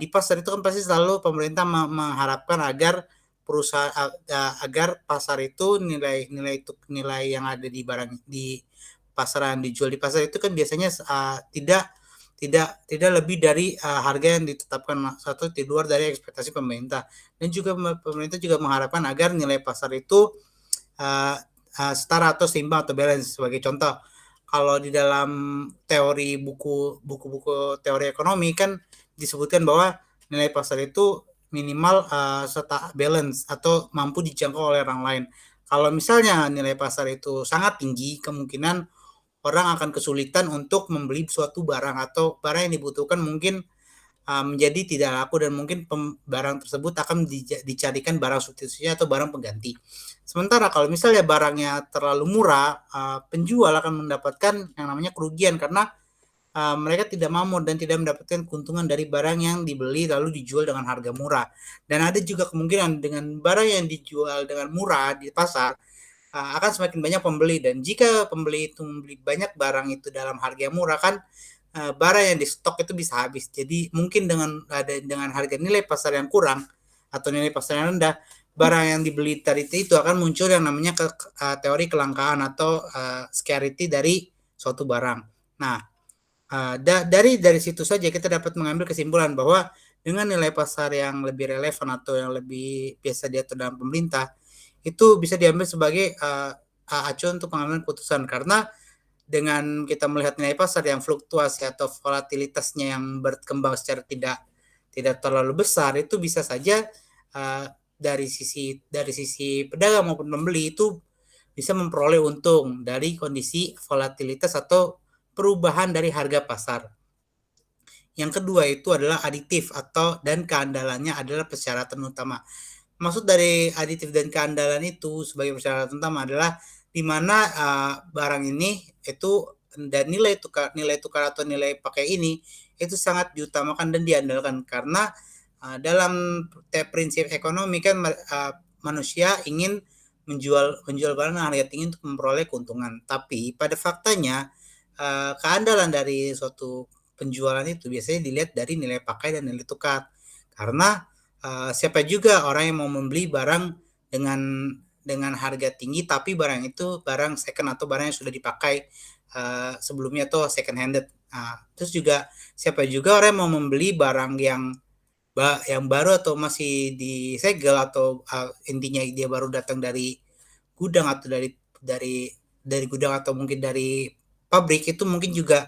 di pasar itu kan pasti selalu pemerintah mengharapkan agar agar pasar itu nilai yang ada di barang di pasar yang dijual di pasar itu kan biasanya tidak lebih dari harga yang ditetapkan atau di luar dari ekspektasi pemerintah. Dan juga pemerintah juga mengharapkan agar nilai pasar itu setara atau seimbang atau balance. Sebagai contoh, kalau di dalam teori buku-buku teori ekonomi kan disebutkan bahwa nilai pasar itu minimal balance atau mampu dijangkau oleh orang lain. Kalau misalnya nilai pasar itu sangat tinggi, kemungkinan orang akan kesulitan untuk membeli suatu barang atau barang yang dibutuhkan mungkin menjadi tidak laku dan mungkin barang tersebut akan dicarikan barang substitusinya atau barang pengganti. Sementara kalau misalnya barangnya terlalu murah, penjual akan mendapatkan yang namanya kerugian karena mereka tidak mampu dan tidak mendapatkan keuntungan dari barang yang dibeli lalu dijual dengan harga murah. Dan ada juga kemungkinan dengan barang yang dijual dengan murah di pasar akan semakin banyak pembeli, dan jika pembeli itu membeli banyak barang itu dalam harga yang murah kan barang yang di stok itu bisa habis. Jadi mungkin dengan harga nilai pasar yang kurang atau nilai pasar yang rendah, barang yang dibeli tadi itu akan muncul yang namanya teori kelangkaan atau scarcity dari suatu barang. Nah, dari situ saja kita dapat mengambil kesimpulan bahwa dengan nilai pasar yang lebih relevan atau yang lebih biasa diatur dalam pemerintah, itu bisa diambil sebagai acuan untuk pengambilan keputusan, karena dengan kita melihat nilai pasar yang fluktuasi atau volatilitasnya yang berkembang secara tidak terlalu besar, itu bisa saja dari sisi pedagang maupun pembeli itu bisa memperoleh untung dari kondisi volatilitas atau perubahan dari harga pasar. Yang kedua itu adalah aditif dan keandalannya adalah persyaratan utama. Maksud dari aditif dan keandalan itu sebagai persyaratan utama adalah di mana barang ini itu dan nilai tukar atau nilai pakai ini itu sangat diutamakan dan diandalkan, karena dalam prinsip ekonomi kan manusia ingin menjual barang dengan harga tinggi untuk memperoleh keuntungan. Tapi pada faktanya keandalan dari suatu penjualan itu biasanya dilihat dari nilai pakai dan nilai tukar, karena siapa juga orang yang mau membeli barang dengan harga tinggi tapi barang itu barang second atau barang yang sudah dipakai sebelumnya atau second handed. Terus juga siapa juga orang yang mau membeli barang yang baru atau masih disegel atau intinya dia baru datang dari gudang atau dari gudang atau mungkin dari pabrik, itu mungkin juga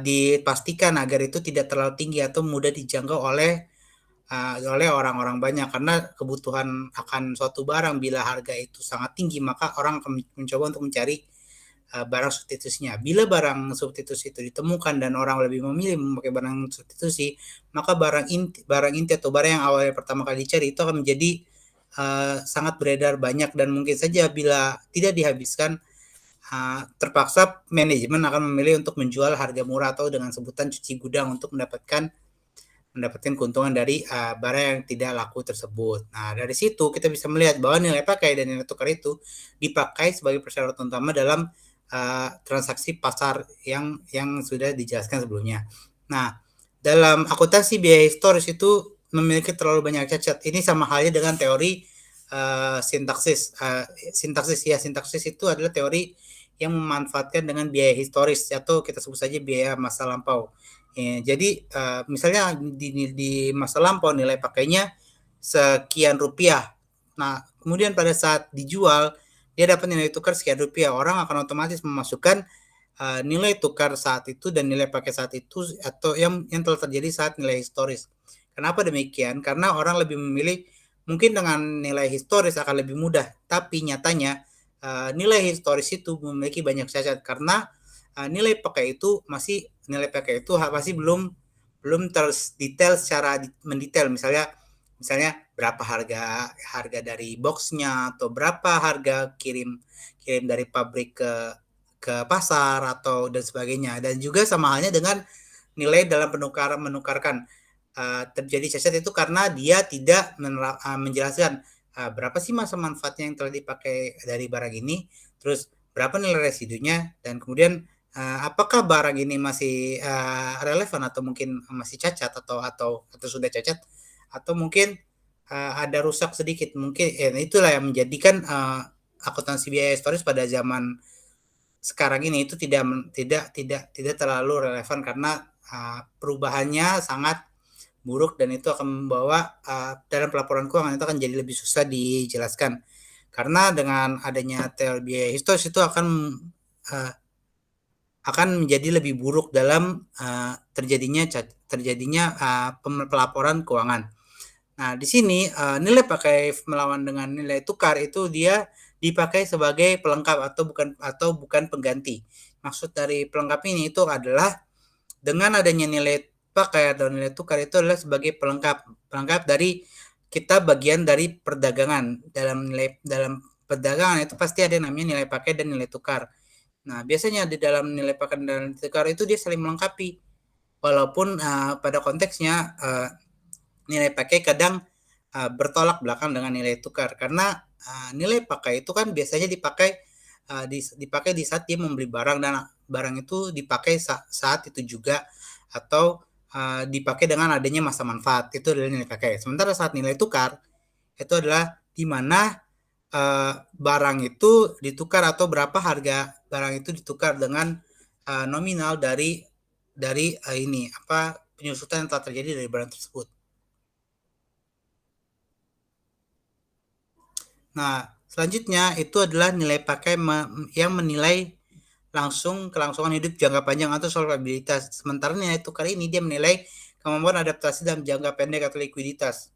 dipastikan agar itu tidak terlalu tinggi atau mudah dijangkau oleh orang-orang banyak, karena kebutuhan akan suatu barang bila harga itu sangat tinggi maka orang akan mencoba untuk mencari barang substitusinya. Bila barang substitusi itu ditemukan dan orang lebih memilih memakai barang substitusi, maka barang inti atau barang yang awalnya pertama kali dicari itu akan menjadi sangat beredar banyak, dan mungkin saja bila tidak dihabiskan terpaksa manajemen akan memilih untuk menjual harga murah atau dengan sebutan cuci gudang untuk mendapatkan keuntungan dari barang yang tidak laku tersebut. Nah, dari situ kita bisa melihat bahwa nilai pakai dan nilai tukar itu dipakai sebagai persyaratan utama dalam transaksi pasar yang sudah dijelaskan sebelumnya. Nah, dalam akuntansi biaya historis itu memiliki terlalu banyak cacat. Ini sama halnya dengan teori sintaksis. Sintaksis itu adalah teori yang memanfaatkan dengan biaya historis atau kita sebut saja biaya masa lampau. Jadi misalnya di masa lampau nilai pakainya sekian rupiah. Nah, kemudian pada saat dijual dia dapat nilai tukar sekian rupiah. Orang akan otomatis memasukkan nilai tukar saat itu dan nilai pakai saat itu atau yang telah terjadi saat nilai historis. Kenapa demikian? Karena orang lebih memilih mungkin dengan nilai historis akan lebih mudah, tapi nyatanya nilai historis itu memiliki banyak cacat, karena nilai pakai itu masih belum terdetail secara mendetail. Misalnya berapa harga dari boxnya atau berapa harga kirim dari pabrik ke pasar atau dan sebagainya. Dan juga sama halnya dengan nilai dalam menukarkan. Terjadi cacat itu karena dia tidak menjelaskan berapa sih masa manfaatnya yang telah dipakai dari barang ini, terus berapa nilai residunya, dan kemudian apakah barang ini masih relevan atau mungkin masih cacat atau sudah cacat atau mungkin ada rusak sedikit. Mungkin itulah yang menjadikan akuntansi biaya historis pada zaman sekarang ini itu tidak terlalu relevan, karena perubahannya sangat buruk dan itu akan membawa dalam pelaporan keuangan itu akan jadi lebih susah dijelaskan. Karena dengan adanya biaya historis itu akan menjadi lebih buruk dalam terjadinya pelaporan keuangan. Nah, di sini nilai pakai melawan dengan nilai tukar itu dia dipakai sebagai pelengkap atau bukan pengganti. Maksud dari pelengkap ini itu adalah dengan adanya nilai pakai atau nilai tukar itu adalah sebagai pelengkap dari kita bagian dari perdagangan. Dalam perdagangan itu pasti ada namanya nilai pakai dan nilai tukar. Nah, biasanya di dalam nilai pakai dan nilai tukar itu dia saling melengkapi. Walaupun pada konteksnya nilai pakai kadang bertolak belakang dengan nilai tukar karena nilai pakai itu kan biasanya dipakai di saat dia membeli barang dan barang itu dipakai saat itu juga atau dipakai dengan adanya masa manfaat, itu adalah nilai pakai. Sementara saat nilai tukar itu adalah di mana barang itu ditukar atau berapa harga barang itu ditukar dengan nominal dari penyusutan yang telah terjadi dari barang tersebut. Nah, selanjutnya itu adalah nilai pakai yang menilai langsung kelangsungan hidup jangka panjang atau solvabilitas. Sementara nilai tukar ini dia menilai kemampuan adaptasi dalam jangka pendek atau likuiditas.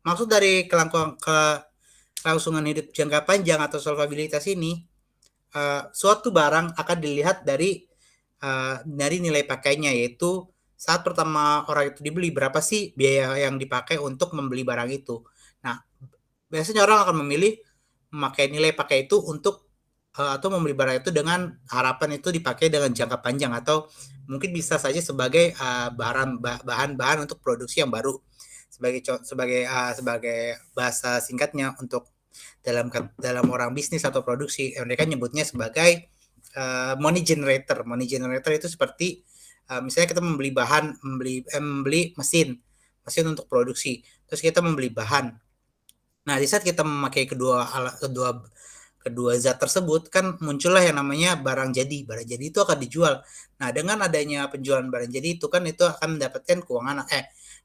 Maksud dari kelangsungan hidup jangka panjang atau solvabilitas ini, suatu barang akan dilihat dari nilai pakainya, yaitu saat pertama orang itu dibeli berapa sih biaya yang dipakai untuk membeli barang itu. Nah, biasanya orang akan memilih memakai nilai pakai itu untuk atau membeli barang itu dengan harapan itu dipakai dengan jangka panjang atau mungkin bisa saja sebagai bahan-bahan untuk produksi yang baru, sebagai bahasa singkatnya untuk dalam orang bisnis atau produksi, mereka nyebutnya sebagai money generator. Money generator itu seperti misalnya kita membeli mesin untuk produksi, terus kita membeli bahan. Nah, di saat kita memakai kedua zat tersebut kan muncullah yang namanya barang jadi. Barang jadi itu akan dijual. Nah, dengan adanya penjualan barang jadi itu akan mendapatkan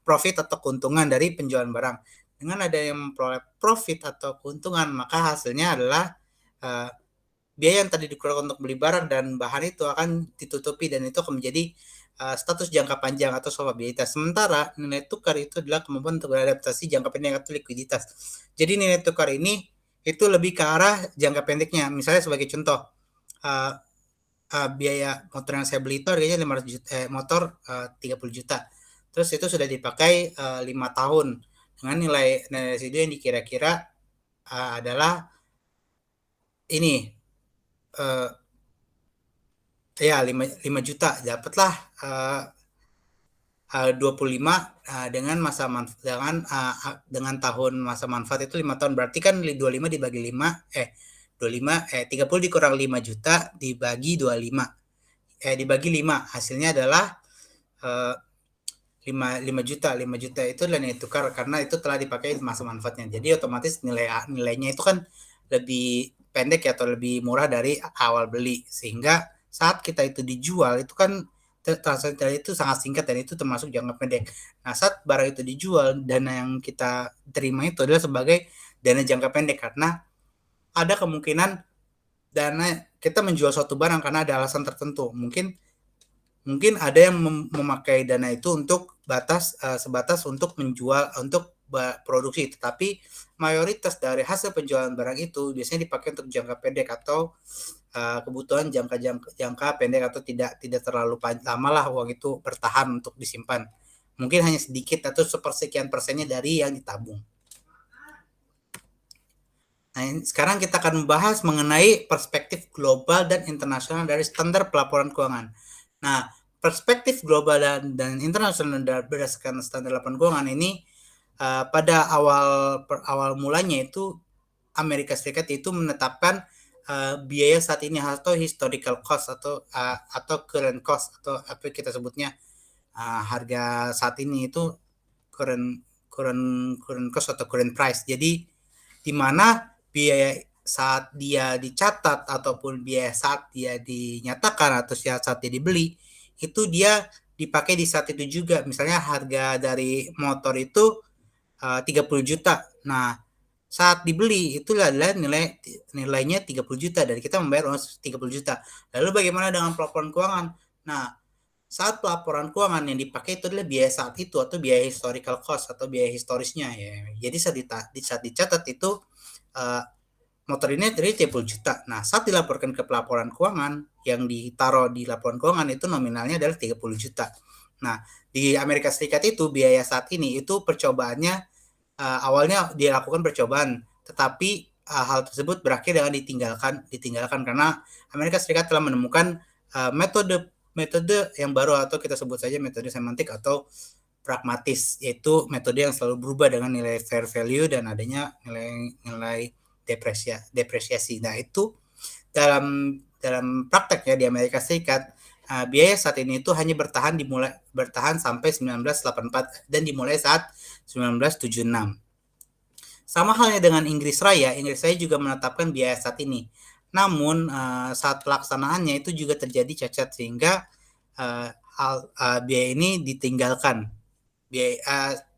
profit atau keuntungan dari penjualan barang. Dengan adanya memperoleh profit atau keuntungan, maka hasilnya adalah biaya yang tadi dikeluarkan untuk beli barang dan bahan itu akan ditutupi dan itu akan menjadi status jangka panjang atau solvabilitas. Sementara nilai tukar itu adalah kemampuan untuk beradaptasi jangka pendek atau likuiditas. Jadi nilai tukar ini itu lebih ke arah jangka pendeknya. Misalnya sebagai contoh, biaya motor yang saya beli itu harganya 500 juta, motor 30 juta. Terus itu sudah dipakai 5 tahun dengan nilai residu yang dikira-kira adalah ini 5 juta, dapatlah 25 dengan tahun masa manfaat itu 5 tahun, berarti kan 25 dibagi 30 dikurang 5 juta dibagi 5 hasilnya adalah 5 juta. 5 juta itu adalah nilai tukar karena itu telah dipakai masa manfaatnya. Jadi otomatis nilainya itu kan lebih pendek atau lebih murah dari awal beli, sehingga saat kita itu dijual itu kan transaksi itu sangat singkat dan itu termasuk jangka pendek. Nah, saat barang itu dijual, dana yang kita terima itu adalah sebagai dana jangka pendek karena ada kemungkinan dana kita menjual suatu barang karena ada alasan tertentu. Mungkin ada yang memakai dana itu untuk sebatas untuk menjual, untuk produksi, tetapi mayoritas dari hasil penjualan barang itu biasanya dipakai untuk jangka pendek atau kebutuhan jangka pendek atau tidak terlalu lama lah uang itu bertahan untuk disimpan. Mungkin hanya sedikit atau sepersekian persennya dari yang ditabung. Nah, sekarang kita akan membahas mengenai perspektif global dan internasional dari standar pelaporan keuangan. Nah, perspektif global dan internasional berdasarkan standar laporan keuangan ini pada awal mulanya itu Amerika Serikat itu menetapkan biaya saat ini atau historical cost atau current cost atau apa kita sebutnya harga saat ini itu current cost atau current price. Jadi di mana biaya saat dia dicatat ataupun biaya saat dia dinyatakan atau saat dia dibeli itu dia dipakai di saat itu juga. Misalnya harga dari motor itu 30 juta. Nah, saat dibeli itu adalah nilainya 30 juta dan kita membayar uang 30 juta. Lalu bagaimana dengan pelaporan keuangan? Nah, saat pelaporan keuangan yang dipakai itu adalah biaya saat itu atau biaya historical cost atau biaya historisnya ya. Jadi saat dicatat itu uh, motor ini dari 30 juta. Nah, saat dilaporkan ke pelaporan keuangan, yang ditaruh di laporan keuangan itu nominalnya adalah 30 juta. Nah, di Amerika Serikat itu biaya saat ini itu percobaannya awalnya dilakukan percobaan, tetapi hal tersebut berakhir dengan ditinggalkan karena Amerika Serikat telah menemukan metode yang baru atau kita sebut saja metode semantik atau pragmatis, yaitu metode yang selalu berubah dengan nilai fair value dan adanya nilai depresiasi. Nah, itu dalam prakteknya di Amerika Serikat biaya saat ini itu hanya bertahan sampai 1984 dan dimulai saat 1976. Sama halnya dengan Inggris Raya juga menetapkan biaya saat ini. Namun saat pelaksanaannya itu juga terjadi cacat sehingga biaya ini ditinggalkan.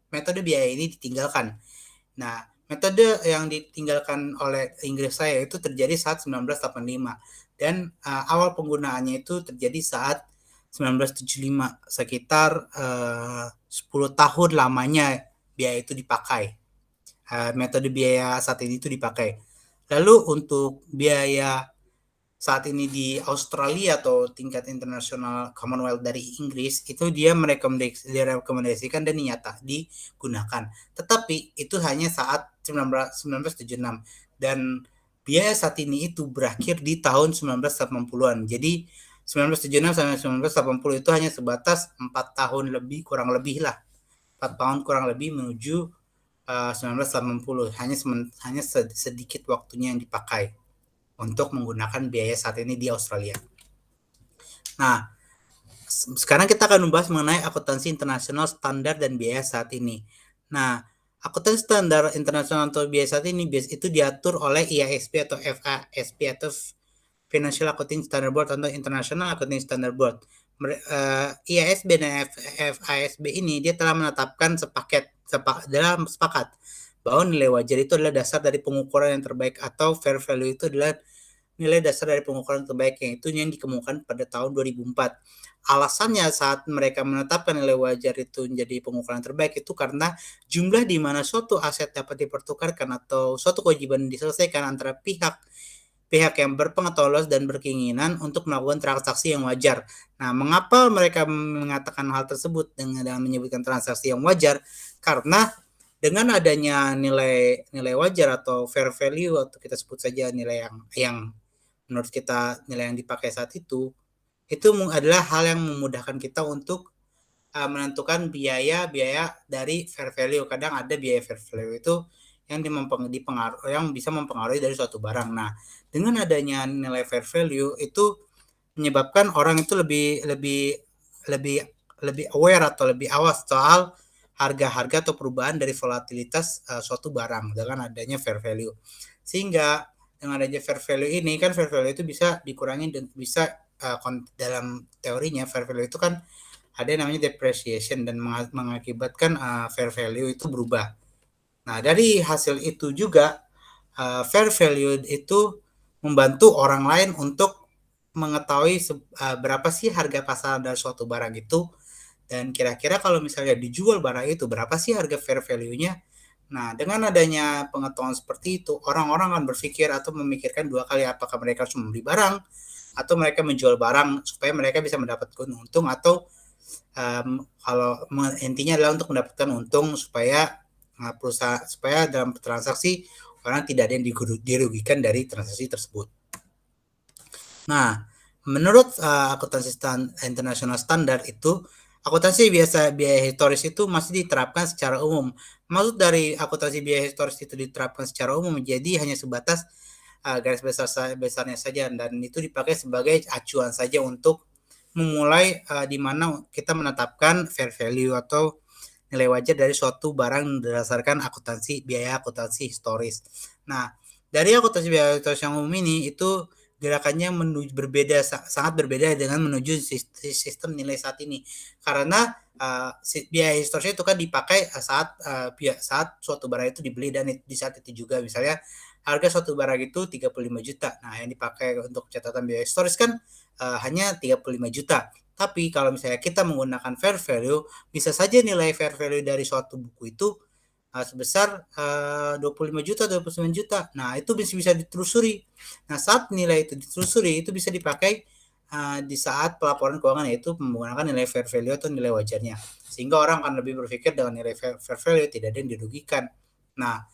Metode biaya ini ditinggalkan. Nah, metode yang ditinggalkan oleh Inggris Raya itu terjadi saat 1985 dan awal penggunaannya itu terjadi saat 1975, sekitar 10 tahun lamanya biaya itu dipakai. Metode biaya saat ini itu dipakai. Lalu untuk biaya saat ini di Australia atau tingkat internasional Commonwealth dari Inggris itu dia merekomendasikan dan digunakan. Tetapi itu hanya saat 1976 dan biaya saat ini itu berakhir di tahun 1980-an. Jadi 1976 sampai 1980 itu hanya sebatas 4 tahun lebih kurang lebih lah. 4 tahun kurang lebih menuju 1980. Hanya sedikit waktunya yang dipakai untuk menggunakan biaya saat ini di Australia. Nah, sekarang kita akan membahas mengenai akuntansi internasional standar dan biaya saat ini. Nah, akuntansi standar internasional atau biaya saat ini itu diatur oleh IASB atau FASB atau Financial Accounting Standard Board atau International Accounting Standard Board. IASB dan FASB ini dia telah menetapkan dalam sepakat bahwa nilai wajar itu adalah dasar dari pengukuran yang terbaik atau fair value itu adalah nilai dasar dari pengukuran terbaik yang dikemukakan pada tahun 2004. Alasannya saat mereka menetapkan nilai wajar itu menjadi pengukuran terbaik itu karena jumlah di mana suatu aset dapat dipertukarkan atau suatu kewajiban diselesaikan antara pihak yang berpengetahuan luas dan berkeinginan untuk melakukan transaksi yang wajar. Nah, mengapa mereka mengatakan hal tersebut dengan menyebutkan transaksi yang wajar? Karena dengan adanya nilai wajar atau fair value atau kita sebut saja nilai yang menurut kita nilai yang dipakai saat itu adalah hal yang memudahkan kita untuk menentukan biaya dari fair value. Kadang ada biaya fair value itu yang bisa mempengaruhi dari suatu barang. Nah, dengan adanya nilai fair value itu menyebabkan orang itu lebih aware atau lebih awas soal harga-harga atau perubahan dari volatilitas suatu barang dengan adanya fair value. Sehingga dengan adanya fair value ini kan fair value itu bisa dikurangi dan bisa dalam teorinya fair value itu kan ada yang namanya depreciation dan mengakibatkan fair value itu berubah. Nah, dari hasil itu juga fair value itu membantu orang lain untuk mengetahui berapa sih harga pasar dari suatu barang itu dan kira-kira kalau misalnya dijual barang itu berapa sih harga fair value-nya. Nah, dengan adanya pengetahuan seperti itu, orang-orang akan berpikir atau memikirkan dua kali apakah mereka harus membeli barang atau mereka menjual barang supaya mereka bisa mendapatkan untung atau kalau intinya adalah untuk mendapatkan untung supaya dalam transaksi orang tidak ada yang dirugikan dari transaksi tersebut. Nah, menurut akuntansi internasional standar itu akuntansi biaya historis itu masih diterapkan secara umum. Maksud dari akuntansi biaya historis itu diterapkan secara umum menjadi hanya sebatas garis besarnya saja dan itu dipakai sebagai acuan saja untuk memulai di mana kita menetapkan fair value atau nilai wajar dari suatu barang berdasarkan biaya akuntansi historis. Nah, dari akuntansi biaya historis yang umum ini itu gerakannya sangat berbeda dengan menuju sistem nilai saat ini. Karena biaya historisnya itu kan dipakai saat suatu barang itu dibeli, dan di saat itu juga misalnya harga suatu barang itu 35 juta. Nah, yang dipakai untuk catatan biaya historis kan hanya 35 juta. Tapi kalau misalnya kita menggunakan fair value, bisa saja nilai fair value dari suatu buku itu sebesar 25 juta, 29 juta. Nah, itu bisa ditelusuri. Nah, saat nilai itu ditelusuri, itu bisa dipakai di saat pelaporan keuangan, yaitu menggunakan nilai fair value atau nilai wajarnya. Sehingga orang akan lebih berpikir dengan nilai fair value tidak ada yang dirugikan. Nah,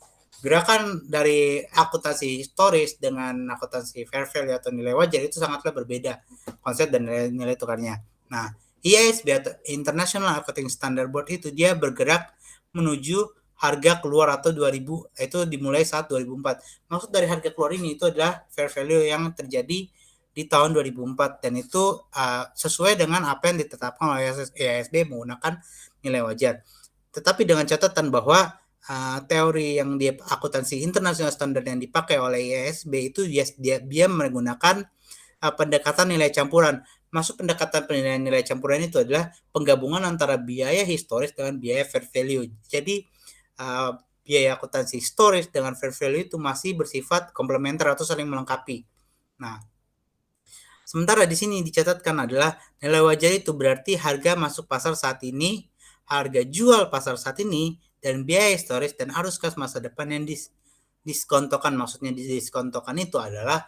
gerakan dari akuntansi historis dengan akuntansi fair value atau nilai wajar itu sangatlah berbeda konsep dan nilai tukarnya. Nah, IASB atau International Accounting Standard Board itu dia bergerak menuju harga keluar atau 2000, itu dimulai saat 2004. Maksud dari harga keluar ini itu adalah fair value yang terjadi di tahun 2004, dan itu sesuai dengan apa yang ditetapkan oleh IASB menggunakan nilai wajar. Tetapi dengan catatan bahwa teori yang di akuntansi internasional standar yang dipakai oleh IASB itu dia menggunakan pendekatan nilai campuran. Maksud pendekatan penilaian nilai campuran itu adalah penggabungan antara biaya historis dengan biaya fair value. Jadi biaya akuntansi historis dengan fair value itu masih bersifat komplementer atau saling melengkapi. Nah, sementara di sini dicatatkan adalah nilai wajar itu berarti harga masuk pasar saat ini, harga jual pasar saat ini, dan biaya historis dan arus kas masa depan yang diskontokan. Maksudnya diskontokan itu adalah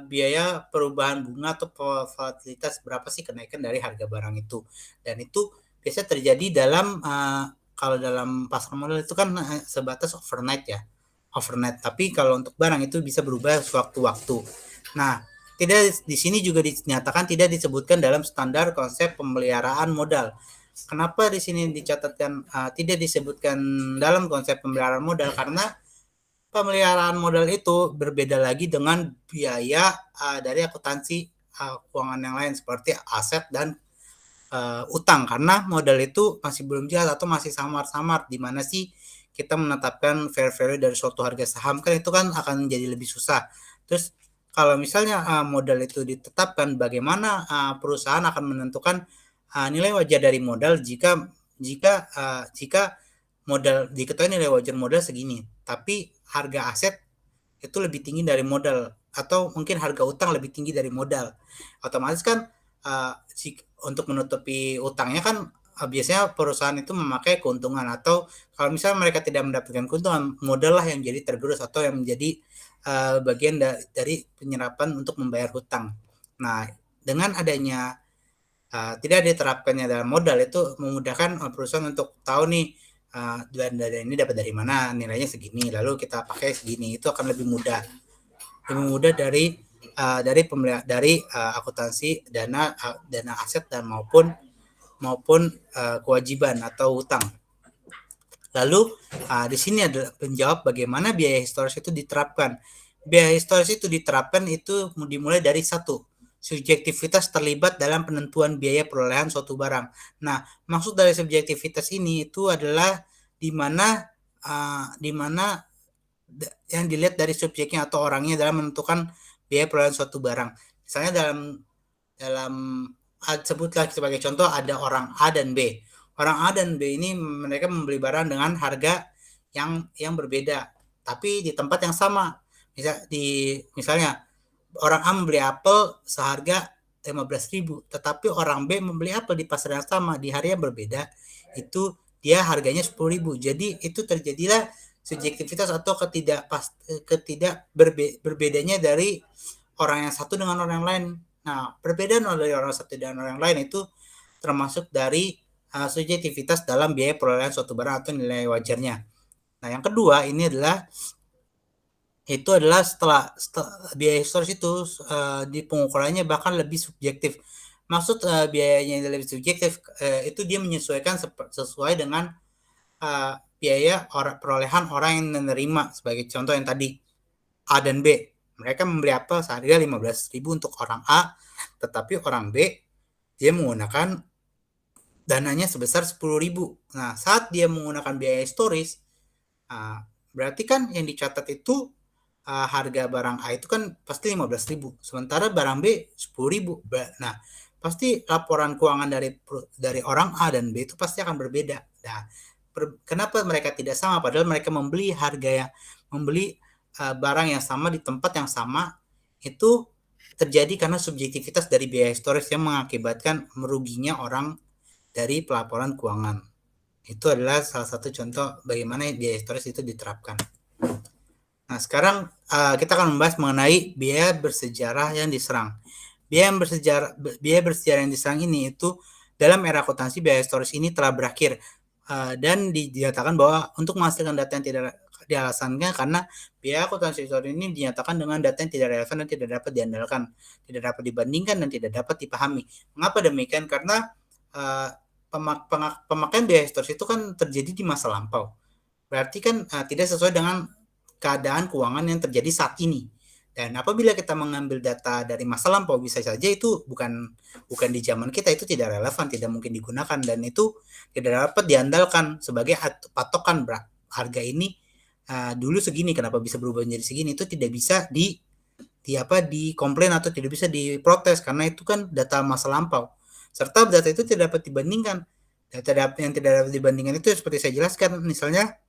biaya perubahan bunga atau volatilitas, berapa sih kenaikan dari harga barang itu. Dan itu biasa terjadi dalam kalau dalam pasar modal itu kan sebatas overnight ya, overnight. Tapi kalau untuk barang itu bisa berubah sewaktu-waktu. Nah, tidak di sini juga dinyatakan tidak disebutkan dalam standar konsep pemeliharaan modal. Kenapa di sini dicatatkan tidak disebutkan dalam konsep pemeliharaan modal? Karena pemeliharaan modal itu berbeda lagi dengan biaya dari akuntansi keuangan yang lain seperti aset dan utang, karena modal itu masih belum jelas atau masih samar-samar di mana sih kita menetapkan fair value dari suatu harga saham, kan itu kan akan menjadi lebih susah. Terus kalau misalnya modal itu ditetapkan, bagaimana perusahaan akan menentukan nilai wajar dari modal jika modal diketahui nilai wajar modal segini, tapi harga aset itu lebih tinggi dari modal, atau mungkin harga utang lebih tinggi dari modal. Otomatis kan untuk menutupi utangnya kan biasanya perusahaan itu memakai keuntungan, atau kalau misalnya mereka tidak mendapatkan keuntungan, modal lah yang jadi tergerus atau yang menjadi bagian dari penyerapan untuk membayar hutang. Nah, dengan adanya tidak diterapkannya dalam modal, itu memudahkan perusahaan untuk tahu nih dana ini dapat dari mana, nilainya segini, lalu kita pakai segini. Itu akan lebih mudah dari akuntansi dana aset dan maupun kewajiban atau hutang. Lalu di sini adalah menjawab bagaimana biaya historis itu diterapkan. Biaya historis itu diterapkan itu dimulai dari satu, subjektivitas terlibat dalam penentuan biaya perolehan suatu barang. Nah, maksud dari subjektivitas ini itu adalah di mana yang dilihat dari subjeknya atau orangnya dalam menentukan biaya perolehan suatu barang. Misalnya dalam sebutlah sebagai contoh ada orang A dan B. Orang A dan B ini mereka membeli barang dengan harga yang berbeda, tapi di tempat yang sama. Misalnya orang A membeli apel seharga 15.000, tetapi orang B membeli apel di pasar yang sama di hari yang berbeda, itu dia harganya 10.000. Jadi itu terjadilah subjektivitas atau berbedanya dari orang yang satu dengan orang yang lain. Nah, perbedaan dari orang satu dan orang yang lain itu termasuk dari subjektivitas dalam biaya perolehan suatu barang atau nilai wajarnya. Nah, yang kedua ini adalah setelah biaya historis itu di pengukurannya bahkan lebih subjektif. Maksud biayanya lebih subjektif itu dia menyesuaikan sesuai dengan biaya perolehan orang yang menerima. Sebagai contoh yang tadi A dan B, mereka membeli apel seharga 15.000 untuk orang A, tetapi orang B dia menggunakan dananya sebesar 10.000. Nah, saat dia menggunakan biaya historis, berarti kan yang dicatat itu harga barang A itu kan pasti 15.000, sementara barang B 10.000. Nah, pasti laporan keuangan dari orang A dan B itu pasti akan berbeda. Nah, kenapa mereka tidak sama padahal mereka membeli barang yang sama di tempat yang sama? Itu terjadi karena subjektivitas dari biaya historis yang mengakibatkan meruginya orang dari pelaporan keuangan. Itu adalah salah satu contoh bagaimana biaya historis itu diterapkan. Nah, sekarang kita akan membahas mengenai biaya bersejarah yang diserang. Biaya bersejarah yang diserang ini itu dalam era akuntansi biaya historis ini telah berakhir dan dinyatakan bahwa untuk menghasilkan data yang tidak dialasankan karena biaya akuntansi historis ini dinyatakan dengan data yang tidak relevan dan tidak dapat diandalkan, tidak dapat dibandingkan dan tidak dapat dipahami. Mengapa demikian? Karena pemakaian biaya historis itu kan terjadi di masa lampau. Berarti kan tidak sesuai dengan keadaan keuangan yang terjadi saat ini. Dan apabila kita mengambil data dari masa lampau, bisa saja itu bukan di zaman kita, itu tidak relevan, tidak mungkin digunakan, dan itu tidak dapat diandalkan sebagai patokan harga ini dulu segini, kenapa bisa berubah menjadi segini, itu tidak bisa dikomplain atau tidak bisa diprotes karena itu kan data masa lampau. Serta data itu tidak dapat dibandingkan. Data yang tidak dapat dibandingkan itu seperti saya jelaskan, misalnya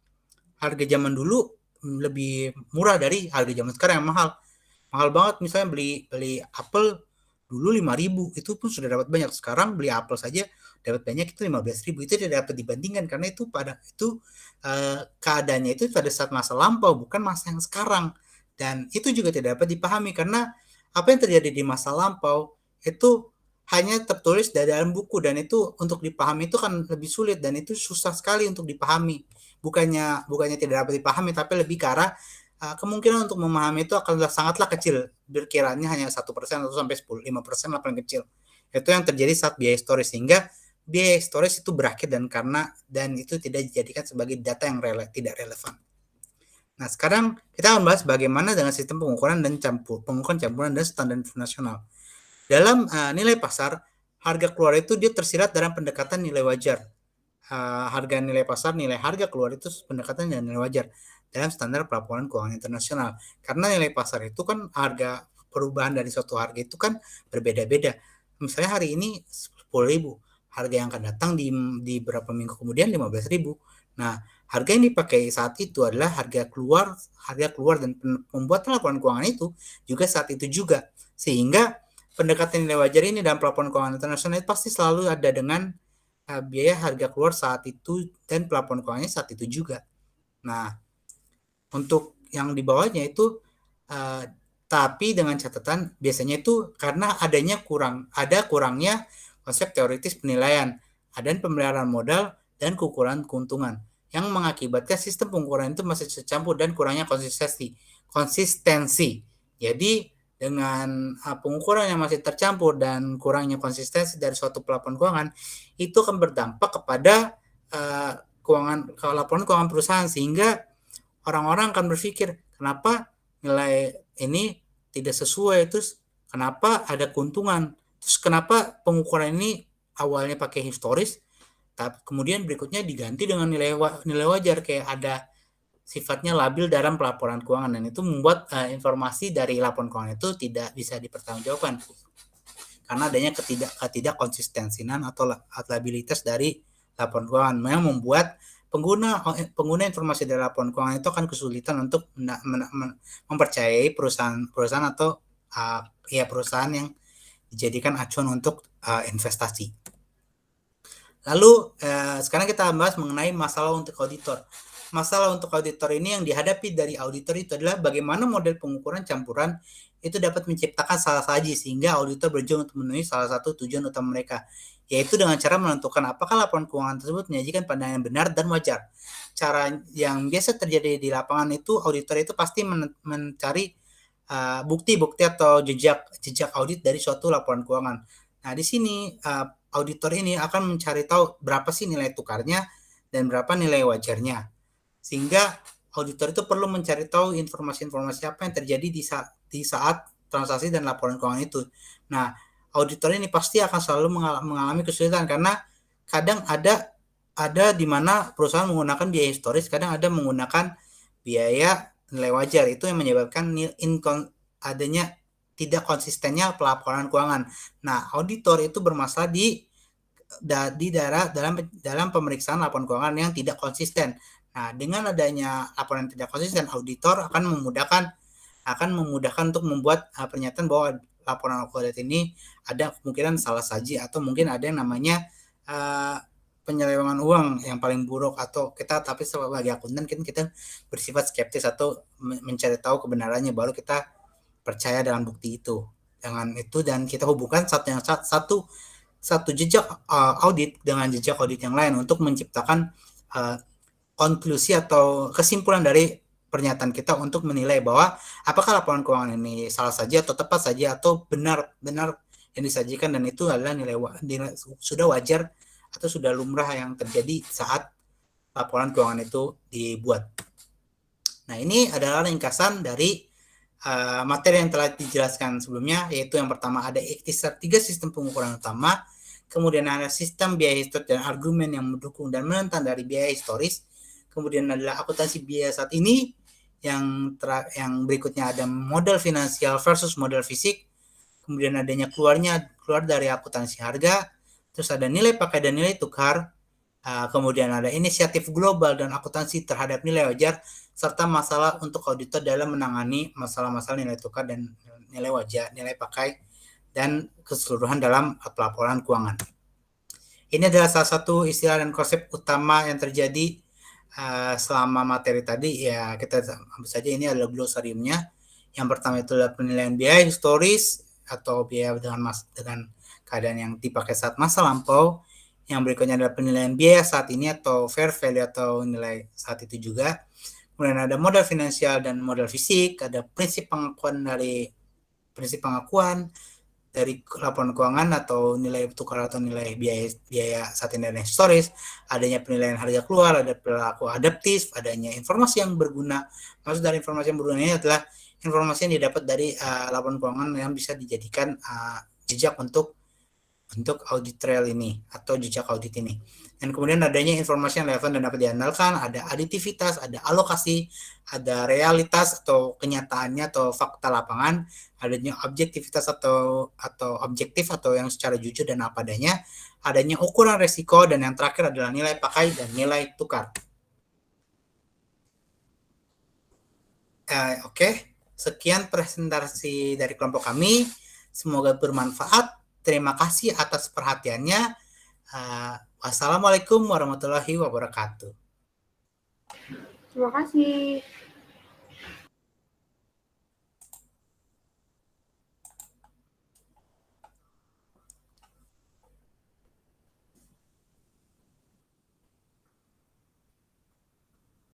harga zaman dulu lebih murah dari harga zaman sekarang yang mahal banget. Misalnya beli apel dulu 5.000 itu pun sudah dapat banyak, sekarang beli apel saja dapat banyak itu 15.000, itu tidak dapat dibandingkan karena itu keadaannya itu pada saat masa lampau, bukan masa yang sekarang. Dan itu juga tidak dapat dipahami karena apa yang terjadi di masa lampau itu hanya tertulis di dalam buku, dan itu untuk dipahami itu kan lebih sulit dan itu susah sekali untuk dipahami. Bukannya tidak dapat dipahami, tapi lebih ke arah kemungkinan untuk memahami itu akan sangatlah kecil, berkiranya hanya 1% atau sampai 5% lah paling kecil. Itu yang terjadi saat biaya historis, sehingga biaya historis itu berakhir dan itu tidak dijadikan sebagai data yang tidak relevan. Nah, sekarang kita akan bahas bagaimana dengan sistem pengukuran campuran dan standar internasional. Dalam nilai pasar, harga keluar itu dia tersirat dalam pendekatan nilai wajar. Harga nilai pasar, nilai harga keluar itu pendekatan dan nilai wajar dalam standar pelaporan keuangan internasional. Karena nilai pasar itu kan harga perubahan dari suatu harga itu kan berbeda-beda. Misalnya hari ini 10.000, harga yang akan datang di beberapa minggu kemudian 15.000. Nah, harga yang dipakai saat itu adalah harga keluar dan membuat laporan keuangan itu juga saat itu juga. Sehingga pendekatan nilai wajar ini dalam pelaporan keuangan internasional pasti selalu ada dengan biaya harga keluar saat itu dan pelaporan keuangannya saat itu juga. Nah, untuk yang di bawahnya itu tapi dengan catatan biasanya itu karena kurangnya konsep teoritis penilaian, dan pemeliharaan modal dan keukuran keuntungan yang mengakibatkan sistem pengukuran itu masih tercampur dan kurangnya konsistensi. Jadi dengan pengukuran yang masih tercampur dan kurangnya konsistensi dari suatu pelaporan keuangan, itu akan berdampak kepada laporan keuangan perusahaan, sehingga orang-orang akan berpikir kenapa nilai ini tidak sesuai, terus kenapa ada keuntungan, terus kenapa pengukuran ini awalnya pakai historis, tapi kemudian berikutnya diganti dengan nilai wajar, kayak ada sifatnya labil dalam pelaporan keuangan, dan itu membuat informasi dari laporan keuangan itu tidak bisa dipertanggungjawabkan karena adanya ketidak konsistensian atau labilitas dari laporan keuangan, yang membuat pengguna informasi dari laporan keuangan itu akan kesulitan untuk mempercayai perusahaan atau perusahaan yang dijadikan acuan untuk investasi. Lalu sekarang kita bahas mengenai masalah untuk auditor. Masalah untuk auditor ini yang dihadapi dari auditor itu adalah bagaimana model pengukuran campuran itu dapat menciptakan salah saji, sehingga auditor berjuang untuk memenuhi salah satu tujuan utama mereka, yaitu dengan cara menentukan apakah laporan keuangan tersebut menyajikan pandangan yang benar dan wajar. Cara yang biasa terjadi di lapangan itu, auditor itu pasti mencari bukti-bukti atau jejak audit dari suatu laporan keuangan. Nah, di sini auditor ini akan mencari tahu berapa sih nilai tukarnya dan berapa nilai wajarnya. Sehingga auditor itu perlu mencari tahu informasi-informasi apa yang terjadi di saat transaksi dan laporan keuangan itu. Nah, auditor ini pasti akan selalu mengalami kesulitan karena kadang ada di mana perusahaan menggunakan biaya historis, kadang ada menggunakan biaya nilai wajar. Itu yang menyebabkan adanya tidak konsistennya pelaporan keuangan. Nah, auditor itu bermasalah di dalam pemeriksaan laporan keuangan yang tidak konsisten. Nah, dengan adanya laporan yang tidak konsisten, auditor akan memudahkan untuk membuat pernyataan bahwa laporan audit ini ada kemungkinan salah saji atau mungkin ada yang namanya penyelewengan uang yang paling buruk, atau tapi sebagai akuntan kita bersifat skeptis atau mencari tahu kebenarannya baru kita percaya dengan bukti itu. Dengan itu dan kita hubungkan satu jejak audit dengan jejak audit yang lain untuk menciptakan konklusi atau kesimpulan dari pernyataan kita untuk menilai bahwa apakah laporan keuangan ini salah saja atau tepat saja atau benar yang disajikan, dan itu adalah nilai sudah wajar atau sudah lumrah yang terjadi saat laporan keuangan itu dibuat. Nah, ini adalah ringkasan dari materi yang telah dijelaskan sebelumnya, yaitu yang pertama ada ikhtisar 3 sistem pengukuran utama, kemudian ada sistem biaya historis dan argumen yang mendukung dan menentang dari biaya historis, kemudian adalah akuntansi biaya saat ini, yang berikutnya ada modal finansial versus modal fisik, kemudian adanya keluar dari akuntansi harga, terus ada nilai pakai dan nilai tukar, kemudian ada inisiatif global dan akuntansi terhadap nilai wajar, serta masalah untuk auditor dalam menangani masalah-masalah nilai tukar dan nilai wajar, nilai pakai, dan keseluruhan dalam pelaporan keuangan. Ini adalah salah satu istilah dan konsep utama yang terjadi selama materi tadi. Ya, kita ambil saja ini adalah glosariumnya. Yang pertama itu adalah penilaian biaya historis atau biaya dengan keadaan yang dipakai saat masa lampau. Yang berikutnya adalah penilaian biaya saat ini atau fair value atau nilai saat itu juga. Kemudian ada modal finansial dan modal fisik, ada prinsip pengakuan dari laporan keuangan atau nilai tukar atau nilai biaya saat ini dan historis, adanya penilaian harga keluar, ada perilaku adaptif, adanya informasi yang berguna. Maksud dari informasi yang berguna ini adalah informasi yang didapat dari laporan keuangan yang bisa dijadikan jejak untuk audit trail ini atau jejak audit ini. Dan kemudian adanya informasi yang relevan dan dapat diandalkan, ada aditivitas, ada alokasi, ada realitas atau kenyataannya atau fakta lapangan, adanya objektivitas atau objektif atau yang secara jujur dan apa adanya, adanya ukuran resiko, dan yang terakhir adalah nilai pakai dan nilai tukar. Oke. Sekian presentasi dari kelompok kami. Semoga bermanfaat. Terima kasih atas perhatiannya. Wassalamualaikum warahmatullahi wabarakatuh. Terima kasih.